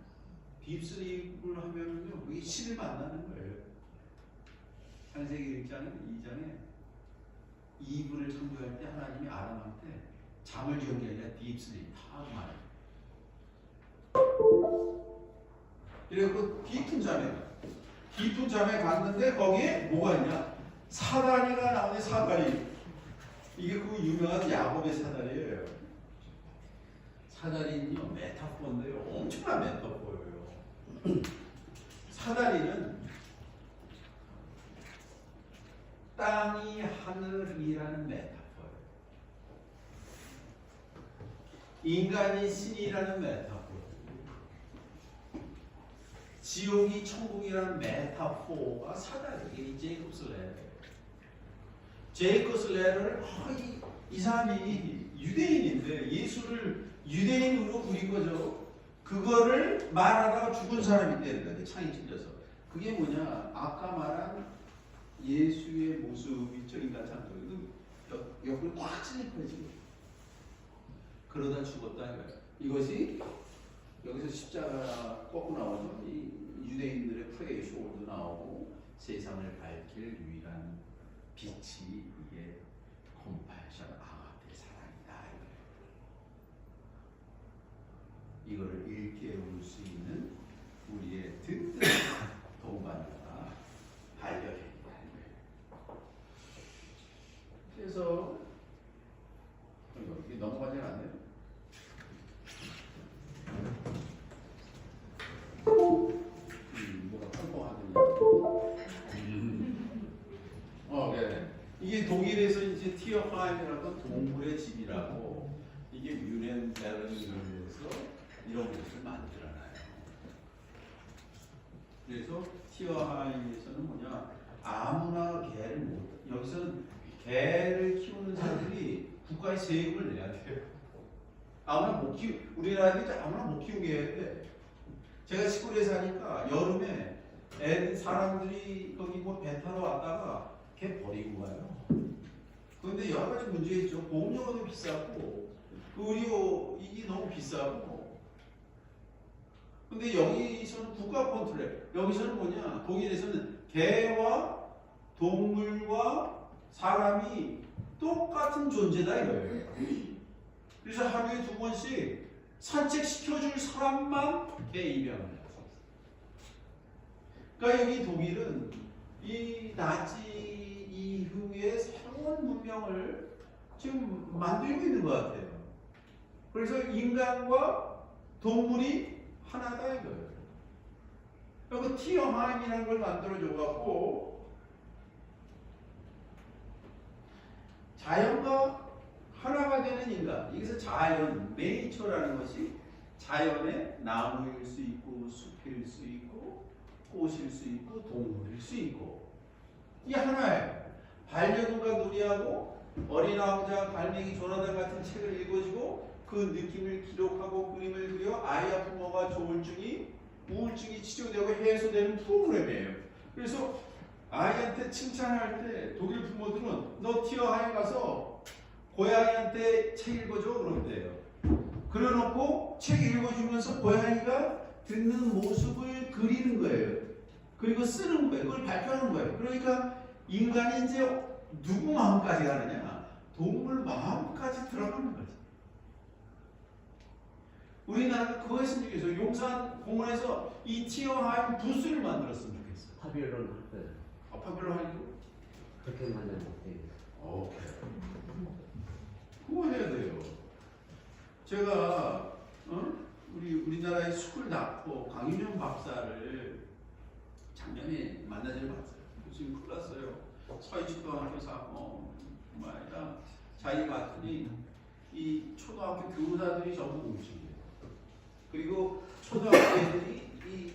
딥슬립을 하면은요, 그게 신을 만나는 거예요. 창세기 2장에 이브를 창조할 때 하나님이 아담한테 잠을 주는 게 아니라 딥슬립, 타드마. 그리고 깊은 잠에 갔는데 거기에 뭐가 있냐? 사다리가 나오네. 사다리. 이게 그 유명한 야곱의 사다리예요. 사다리는요, 메타포인데요, 엄청난 메타포예요. 사다리는 땅이 하늘이라는 메타포예요. 인간이 신이라는 메타포. 지옥이 천국이라는 메타포가 사다리. 제이콥 슬레르. 제이콥 슬레르를 이 사람이 유대인인데 예수를 유대인으로 부린 거죠. 그거를 말하다가 죽은 사람이 되는 거예요. 창이 찔려서. 그게 뭐냐? 아까 말한 예수의 모습 있죠. 인간 창조. 옆으로 꽉 찔릴 거예요. 지금. 그러다 죽었다 이거예요. 이것이 여기서 십자가 꺾고 나오죠. 이 유대인들의 프레이 쇼도 나오고 세상을 밝힐 유일한 빛이 이게 컴패션 아가페 사랑이다 이거예요. 이거를 일깨울 수 있는 우리의 든든한 동반자가 반려견이다 이거예요. 그래서 이게 넘어가지 않네요. 뭐가 펑펑하더니. 네. 이게 독일에서 이제 티어하임이라고 동물의 집이라고 이게 뮤넨베르 이런 데서 이런 곳을 만들어놔요. 그래서 티어하임에서는 뭐냐, 아무나 개를 못, 여기서는 개를 키우는 사람들이 국가에 세금을 내야 돼요. 아무나 못 키우, 우리나라도 아무나 못 키우게 해야 돼. 제가 시골에 사니까 여름에 사람들이 거기 뭐 배 타러 왔다가 개 버리고 가요. 그런데 여러 가지 문제 있죠. 보험료도 비싸고, 의료 이게 너무 비싸고. 근데 여기서는 국가 컨트롤. 여기서는 뭐냐? 독일에서는 개와 동물과 사람이 똑같은 존재다 이거예요. 그래서 하루에 2번씩 산책 시켜줄 사람만 개 입양을 할 수 있어요. 그러니까 여기 독일은 이 나치 이후에 새로운 문명을 지금 만들고 있는 것 같아요. 그래서 인간과 동물이 하나다 이거예요. 그리고 티어하임이라는 걸 만들어줘갖고 자연과 하나가 되는 인간. 여기서 자연, 네이처라는 것이 자연의 나무일 수 있고 숲일 수 있고 꽃일 수 있고 동물일 수 있고 이게 하나예요. 반려동과 놀이하고 어린아우자 갈매기 조나단 같은 책을 읽어주고 그 느낌을 기록하고 그림을 그려 아이와 부모가 우울증이 치료되고 해소되는 프로그램이에요. 그래서 아이한테 칭찬할 때 독일 부모들은 너 티어하임 가서 고양이한테 책 읽어줘 그러면 돼요. 그래놓고 책 읽어주면서 고양이가 듣는 모습을 그리는 거예요. 그리고 쓰는 거예요. 그걸 발표하는 거예요. 그러니까 인간이 이제 누구 마음까지 가느냐? 동물 마음까지 들어가는 거지. 우리나라가 그거 했으면 좋겠어요. 용산 공원에서 이 티어하임 부스를 만들었으면 좋겠어요. 파비올은 할거예요. 파비올은 하려고? 그렇게 만들면 어때요? 오케이. 그거 해야 돼요. 제가 우리나라의 스쿨 닥터 강윤영 박사를 작년에 만나지를 봤어요. 지금 큰일 났어요. 서희초등학교 사건 말이야. 자기 봤더니 이 초등학교 교사들이 전부 우울증이에요. 그리고 초등학교 애들이 이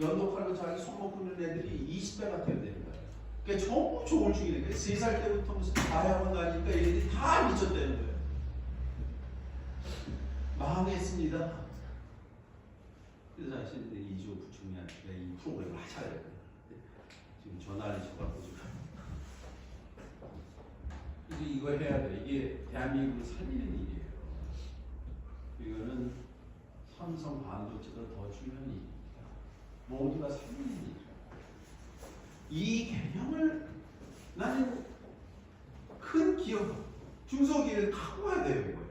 연독하는 자기 손목 끊는 애들이 20배 같아야 되는 거예요. 그러니까 전부 조울증이 되는 거예요. 3살 때부터 무슨 다양한 가니까 얘들이 다 미쳤다는 거예요. 망했습니다. 그래서 사실 이조 부총리한테 이 프로그램을 하셔야 돼요. 지금 전화를 줘갖고 지금. 그래서 이거 해야 돼. 이게 대한민국을 살리는 일이에요. 이거는 삼성 반도체보다 더 중요한 일입니다. 모두가 살리는 일이에요. 이 개념을 나는 큰 기업, 중소기업을 갖고 와야 돼요. 이거예요.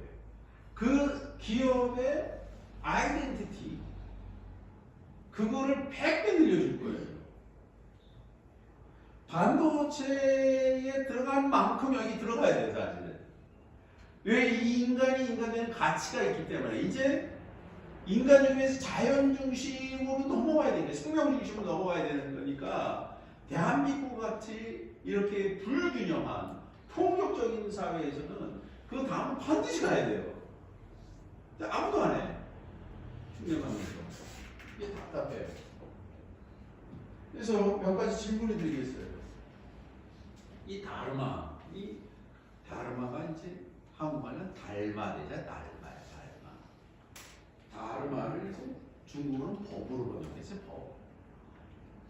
그 기업의 아이덴티티, 그거를 100배 늘려줄 거예요. 반도체에 들어간 만큼 여기 들어가야 돼요, 사실은. 왜 이 인간이 인간되는 가치가 있기 때문에 이제 인간 중에서 자연 중심으로 넘어가야 되니까 생명 중심으로 넘어가야 되는 거니까 대한민국 같이 이렇게 불균형한 폭력적인 사회에서는 그 다음 반드시 가야 돼요. 근데 아무도 안 해. 충격하면서 이게 답답해요. 그래서 몇 가지 질문을 드리겠어요. 이 다르마가 이제 한국말은 달마되자 달마야 달마. 다르마를 이제 중국어는 법으로 번역해서 법.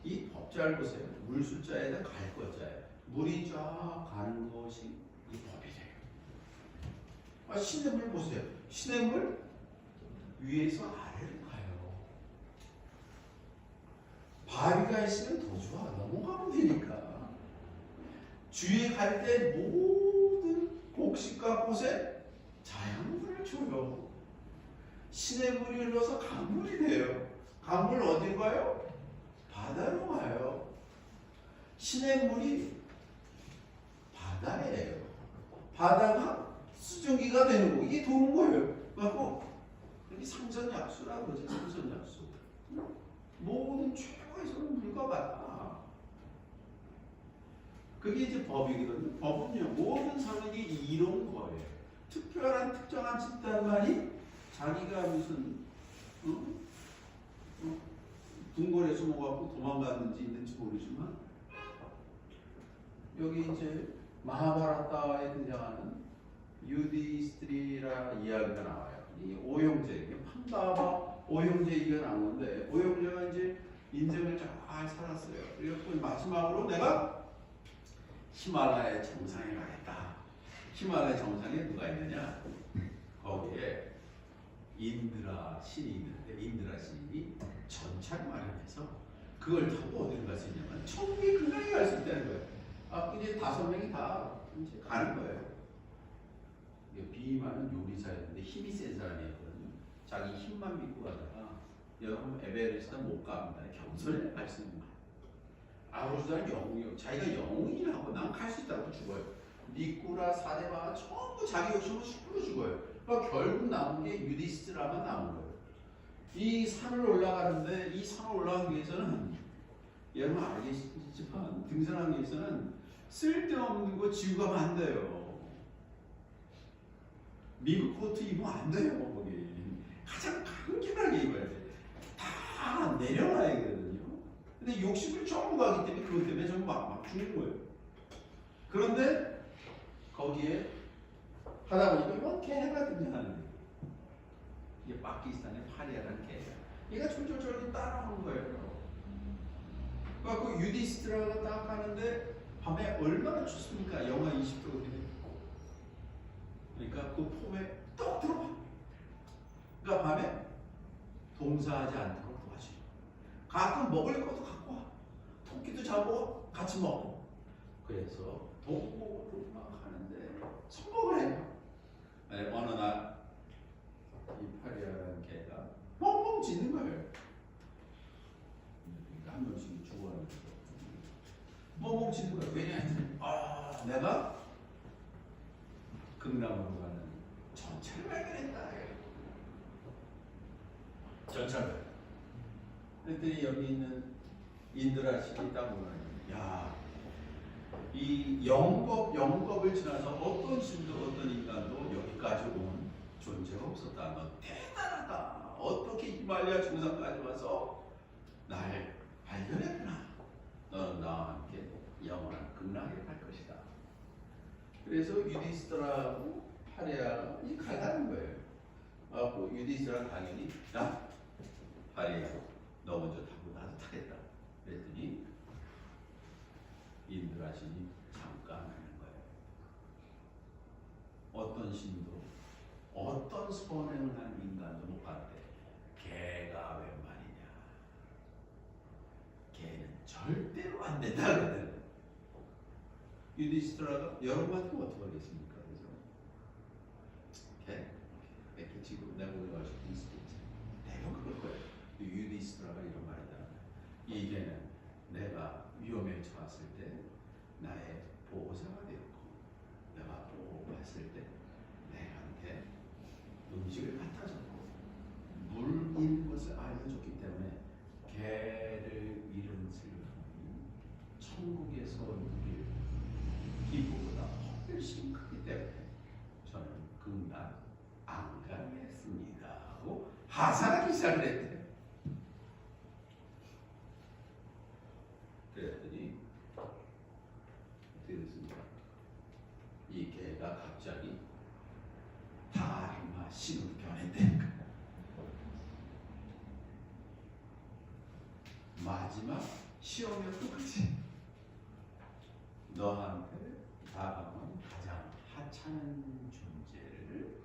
이 법 잘 보세요. 물 숫자에다 갈 것자예요. 물이 쫙 가는 것이 이 법이래요. 시냇물 보세요. 시냇물 위에서 아래로 가요. 바위가 있으면 더 좋아. 넘어가면 되니까. 주위에 갈 때 모든 곡식과 꽃에 자양물을 줘요. 시냇물이 흘러서 강물이 돼요. 강물 어디로 가요? 바다로 가요. 시냇물이 바다예요. 바다가 수증기가 되는 거. 이게 도는 거예요. 그래갖고 여기 상선약수라고 그러지. 상선약수. 모든 최고에서는 물과 바다. 그게 이제 법이거든요. 법은요, 모든 사람에게 이로운 거예요. 특별한 특정한 집단만이 자기가 무슨 궁궐에 숨어갖고 도망갔는지 있는지 모르지만 여기 이제 마하바라타에 등장하는 유디스트리라 이야기가 나와요. 이 오형제, 판다바 오형제 얘기가 나오는데 오형제가 이제 인생을 잘 살았어요. 그리고 마지막으로 내가 히말라야 정상에 가겠다. 히말라야 정상에 누가 있느냐? 거기에 인드라 신이 있는데 인드라 신이 전차를 마련해서 그걸 타고 어디를 갈 수 있냐면 천국의 근간에 갈 수 있다는 거예요. 이제 5명이 다 이제 가는 거예요. 비만은 요리사였는데 힘이 센 사람이었거든요. 자기 힘만 믿고 가다가 여러분 에베레스트 못 갑니다. 경선에 갈 수 있는 거예요. 아우르자는 영웅이요. 자기가 영웅이라고 난 갈 수 있다고 죽어요. 니꾸라 사데바가 전부 자기 욕심으로 숲으로 죽어요. 그러니까 결국 남은 게 유디스트라만 남은 거예요. 이 산을 올라가는데 이 산을 올라가기 위해서는 여러분 알겠지만 등산하기 위해서는 쓸데없는 거 지고 가면 안 돼요. 미국 코트 입으면 안 돼요. 거기 가장 간결하게 입어야 돼. 다 내려놔야 되거든요. 근데 욕심을 전부 가기 때문에 그것 때문에 전부 막 죽는 거예요. 그런데 거기에 하다 보니까 이건 개가 등장하는 거예요. 이게 파키스탄의 파리아라는 개예요. 얘가 졸졸졸 따라오는 거예요. 그래서 유디스트라가 딱 가는데 밤에 얼마나 춥습니까? 영하 20도거든요. 그러니까 그 폼에 떡 들어가. 그러니까 밤에 동사하지 않도록 도와줘요. 가끔 먹을 것도 갖고 와. 토끼도 잡고 같이 먹고. 그래서 동목으로 막 하는데 성공을 해요. 어느 날 이 파리아라는 개가 멍멍 짖는 거예요. 한 명씩 죽어가는 거죠. 멍멍 짖는 거예요. 왜냐하면 내가 극락으로 가는 전차를 발견했다. 전차를. 그랬더니 여기 있는 인드라 신이 딱 보면 이 영겁을 지나서 어떤 신도 어떤 인간도 여기까지 온 존재가 없었다. 너 대단하다. 어떻게 히말라야 정상까지 와서 날 발견했구나. 너는 나와 함께 영원한 극락에 갈 것이다. 그래서 유디스트라하고 파리아가 이 가는 거예요. 유디스트라 당연히 발이야, 너 먼저 타고 나도 타겠다. 그랬더니 인도라신이 잠깐 하는 거예요. 어떤 신도, 어떤 선행을 한 인간도 못 봤대. 개가 웬 말이냐. 개는 절대로 안 된다 그러더라고요. 유디스트라가 여러분한테 어떻게 하겠습니까? 그래서 개? 이렇게 지금 내가 올라갈 수 있겠지. 내가 그럴 거예요. 유디스트라가 이런 말이다. 이 개는 내가 위험에 처했을 때 나의 보호자가 되었고, 내가 보호했을 때 내한테 음식을 갖다 줬고 물인 것을 알려줬기 때문에 개를 잃은 슬픔이 천국에서 누릴 기부보다 훨씬 크기 때문에 저는 그날 안 가겠습니다 하고 하산하기 시작을 했대요. 그랬더니 어떻게 됐습니까? 이 개가 갑자기 다리마 신으로 변했다니까. 마지막 시험이었던 거지. 너한테 다가오는 가장 하찮은 존재를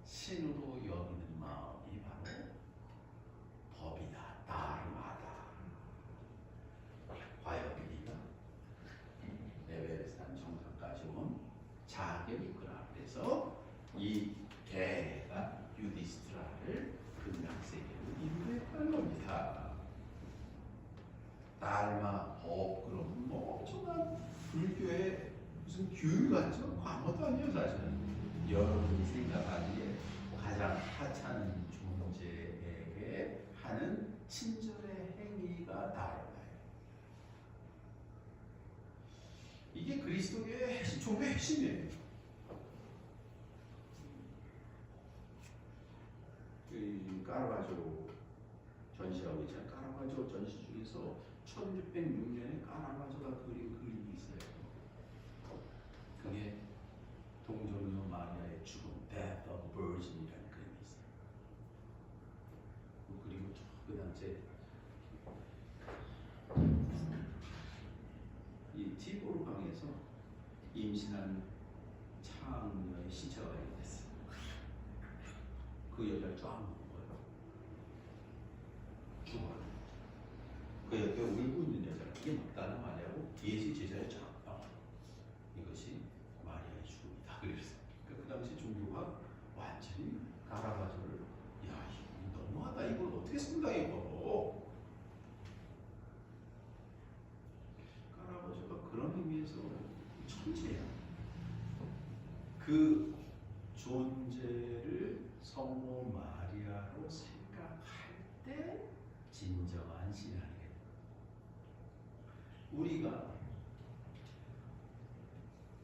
신으로 여기는 마음이 바로 법이다, 다르마다. 과연 네가 에베레스트 정상까지 온 자격이구나. 그래서 이 개가 유디스트라를 극락세계로 인도했다는 겁니다. 다르마, 법, 그럼 뭐 엄청난 불교의 무슨 규율 같죠? 아무것도 아니에요 사실은. 여러분이 생각하기에 가장 하찮은 존재에게 하는 친절의 행위가 다르마예요. 이게 그리스도교의 종교의 핵심이에요. 그 까라바조 전시하고 있잖아요. 까라바조 전시 중에서 1606년에 까라바조가 그린 그림이 있어요. 그게 동정녀 마리아의 죽음, Death of Virgin이라는 그림이 있어요. 그리고 그 당시에 이 티보르 강에서 임신한 창녀의 시체가 발견됐어요. 그 여자를 쫙 먹은 거예요. 죽어요. 그 옆에 울고 있는 여자가 이게 맞다는 말이라고 예수 제자의 쫙 이것이 마리아의 죽음이다 그랬어요. 그 당시 종교가 완전히 가라바조를 야 이거 너무하다. 이걸 어떻게 성당에 걸어? 가라바조가 그런 의미에서 천재야. 그 존재를 성모 마리아로 생각할 때 진정한 신앙이에요. 우리가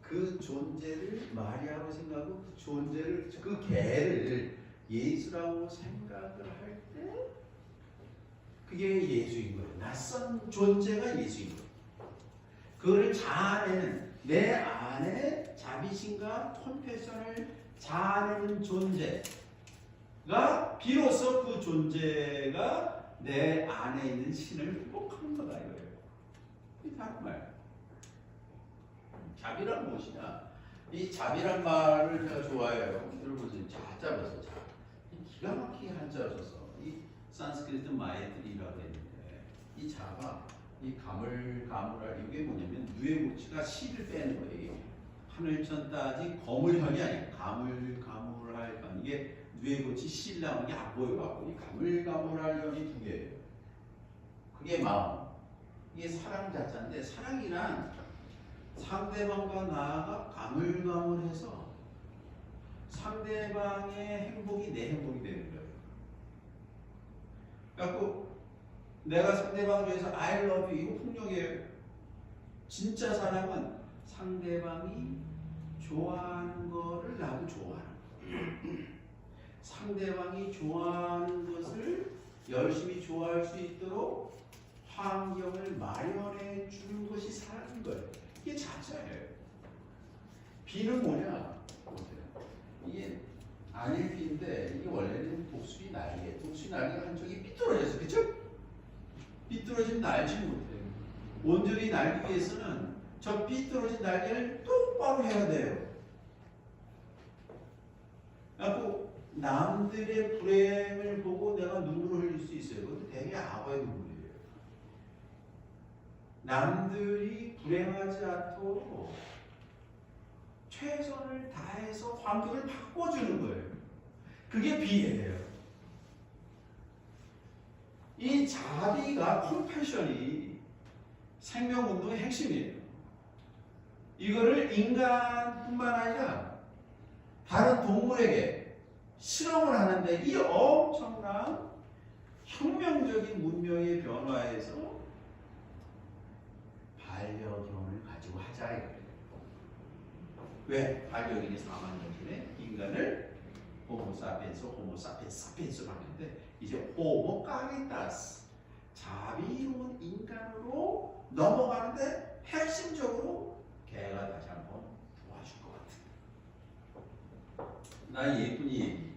그 존재를 마리아로 생각하고 그 존재를, 그 개를 예수라고 생각을 할 때 그게 예수인 거예요. 낯선 존재가 예수인 거예요. 그거를 자아내는, 내 안에 자비심과 컴패션을 자아내는 존재가 비로소 그 존재가 내 안에 있는 신을 회복하는 거다 이거예요. 이 다른 말. 자비란 무엇이냐? 이 자비란 말을 제가 좋아해요. 여러분 자 잡아서 자. 기가 막히게 한자를 써서 이 산스크리트 마에트리라고 했는데 이 자가 이 가물가물할 이게 뭐냐면 누에고치가 실을 빼는 거예요. 하늘천 따지 거물현이 아니에요. 가물가물할 현. 이게 누에고치 실 나오는 게 안 보여갖고 이 가물가물할 현이 두 개예요. 그게 마음. 이게 사랑 자체인데 사랑이란 상대방과 나아가 가물가물해서 상대방의 행복이 내 행복이 되는 거예요. 그래갖고 내가 상대방을 위해서 I love you 이거 폭력이에요. 진짜 사랑은 상대방이 좋아하는 거를 나도 좋아하는 거예요. 상대방이 좋아하는 것을 열심히 좋아할 수 있도록 환경을 마련해 주는 것이 사랑인 거예요. 이게 자체예요. 비는 뭐냐? 보세요. 이게 아닐 비인데 이게 원래는 독수리 날개 날개가 한쪽이 삐뚤어졌어. 그쵸? 삐뚤어지면 날지 못해요. 온전히 날기 위해서는 저 삐뚤어진 날개를 똑바로 해야 돼요. 그래갖고 남들의 불행을 보고 내가 눈물을 흘릴 수 있어요. 그것도 되게 악어의 눈물이에요. 남들이 불행하지 않도록 최선을 다해서 환경을 바꿔주는 거예요. 그게 비애예요. 이 자비가 컴패션이 생명운동의 핵심이에요. 이거를 인간뿐만 아니라 다른 동물에게 실험을 하는데 이 엄청난 혁명적인 문명의 변화에서 반려견을 가지고 하자 이거예요. 왜? 반려견이 4만 년 전에 인간을 호모사피엔스, 호모사피엔스로 하는데 이제 호모 까리타스 자비로운 인간으로 넘어가는데 핵심적으로 개가 다시 한번 도와줄 것 같아. 나 예쁜이 얘기.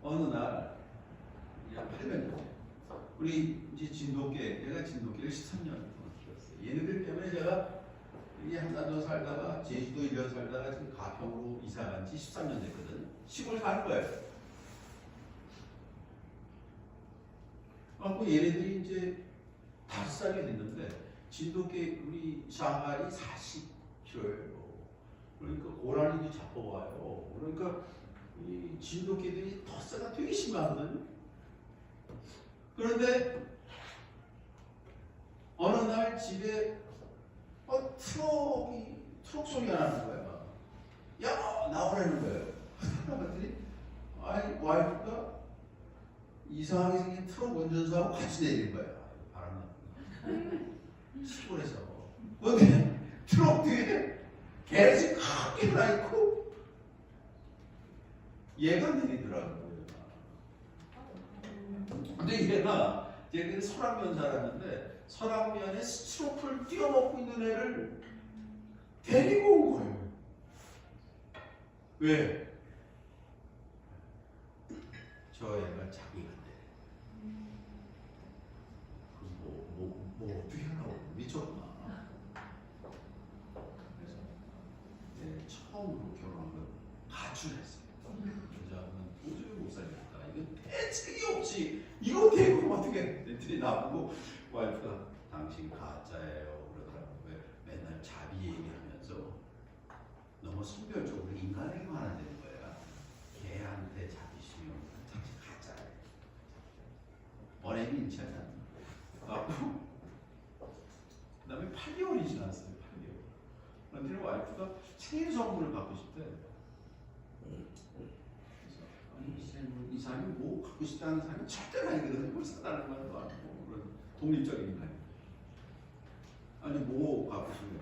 어느 날 약 8년 전에 우리 이제 진돗개, 내가 진돗개를 13년 동안 키웠어요. 얘네들 때문에 제가 여기 한산도 살다가 제주도 1년 살다가 지금 가평으로 이사 간 지 13년 됐거든. 시골 갈 거예요. 그래갖고 얘네들이 이제 5살이 됐는데 진돗개 우리 샤갈이 40kg예요. 그러니까 고라니도 잡아와요. 그러니까 이 진돗개들이 텃세가 되게 심하거든요. 그런데 어느 날 집에 트럭 소리가 나는 거야. 야, 나오라는 거예요. 그랬더니 아니 와이프가 이상하게 생긴 트럭 운전사하고 같이 내린 거야. 바람 나고 시골에서. 근데 트럭 뒤에 개지 크게 나 있고 얘가 내리더라고요. 근데 얘가 얘는 설악면 살았는데 설악면에 스트로크를 뛰어먹고 있는 애를 데리고 온 거예요. 왜? 저 애가 자기 같대. 뭐 어떻게 하라고 미쳤구나. 그래서 네, 처음으로 결혼한 건 가출했어요. 여자는 도저히 못 살겠다. 이거 대책이 없이 이거 대고 어떻게 했더니 나보고 와이프가 당신 가짜예요 그러더라고. 왜 맨날 자비 얘기하면서 너무 선별적으로 인간에게만 한다는 거야. 걔한테 자비심이 없는 당신 가짜예요. 원행이 일치 않는 거. 그다음에 8개월이 지났어요. 8개월. 그런데 와이프가 생일 선물을 받고 싶대. 그래서 아니 이 사람이 뭐 갖고 싶다는 사람이 절대로 아니거든요. 뭘 사달라는 말도 아니고 그런 독립적인 인간. 아니 뭐 갖고 싶냐?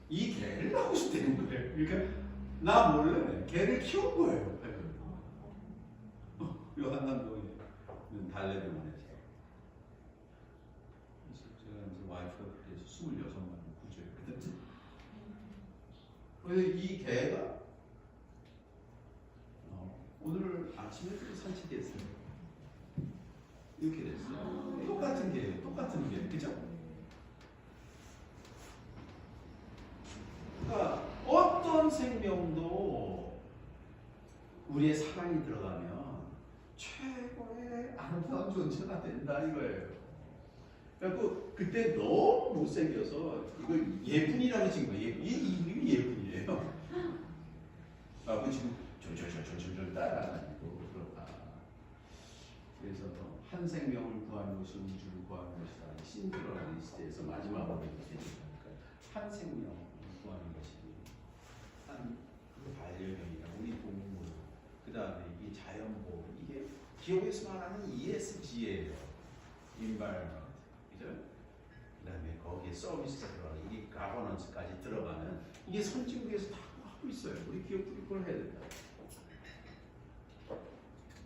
이 개를 갖고 싶다는 거예요. 그러니까 나 몰래 개를 키운 거예요. 요 한남동에 달래병원에서. 그래서 제가 이제 와이프가 그래서 26만 원 구조했거든요. 그래서 이 개가 오늘 아침에 산책했어요. 이렇게 됐어요. 똑같은 개예요. 똑같은 개. 그죠? 그러니까 어떤 생명도 우리의 사랑이 들어가면 최고의 아름다운 존재가 된다 이거예요. 그래서 그때 너무 못생겨서 이걸 예쁜이라고 지은 거예요. 이 이름이 예쁜이에요. 그 지금 졸졸졸졸 따라다니고 그렇다. 그래서 한 생명을 구하는 것이 우주를 구하는 것이다. 신드라는 시대에서 마지막으로 이렇게 되니까 한 생명을 구하는 것이 한 그 반려견이나 우리 동물, 그 다음에 이 자연보호, 이게 기업에서 말하는 ESG예요. environment, 그죠? 그 다음에 거기에 서비스가 들어가는 이게 가버넌스까지 들어가는 이게 선진국에서 다 하고 있어요. 우리 기업들이 그걸 해야 된다.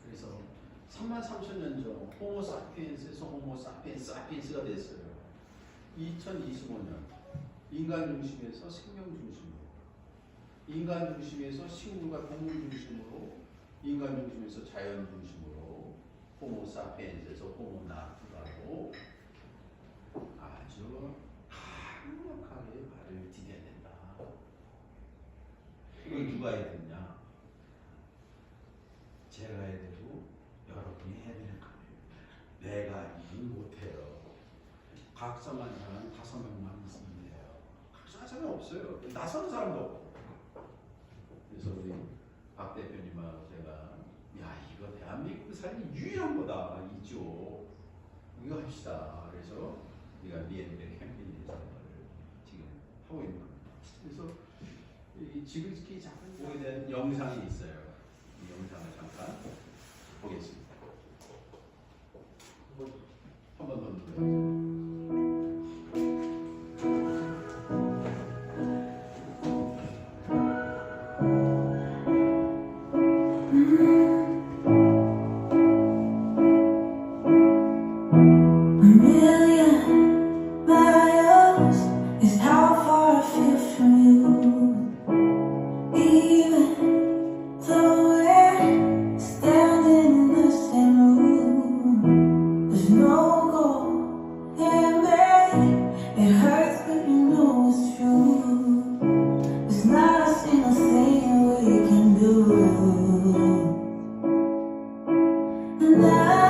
그래서 33,000년 전 호모 사피엔스에서 호모 사피엔스, 사피엔스가 됐어요. 2025년 인간 중심에서 생명 중심으로, 인간 중심에서 식물과 동물 중심으로, 인간 중심에서 자연 중심으로 호모 사피엔스에서 호모 나투라로 아주 강력하게 발을 디뎌야 된다. 이걸 누가 해야 되냐? 제가 해야 되고 여러분이 해야 되는 거예요. 내가 이건 못해요. 각성한 사람 5명만 있으면 돼요. 각성한 사람이 없어요. 나서는 사람도 없고. 그래서 우리 박 대표님하고 제가 야 이거 대한민국 살기 유일한 거다. 이죠. 이거 합시다. 그래서 우리가 미엔베 캠페인에서 지금 하고 있는 겁니다. 그래서 이 지그키 작은 보게 된 영상이 있어요. 이 영상을 잠깐 보겠습니다. 한번 더 눌러주세요. And I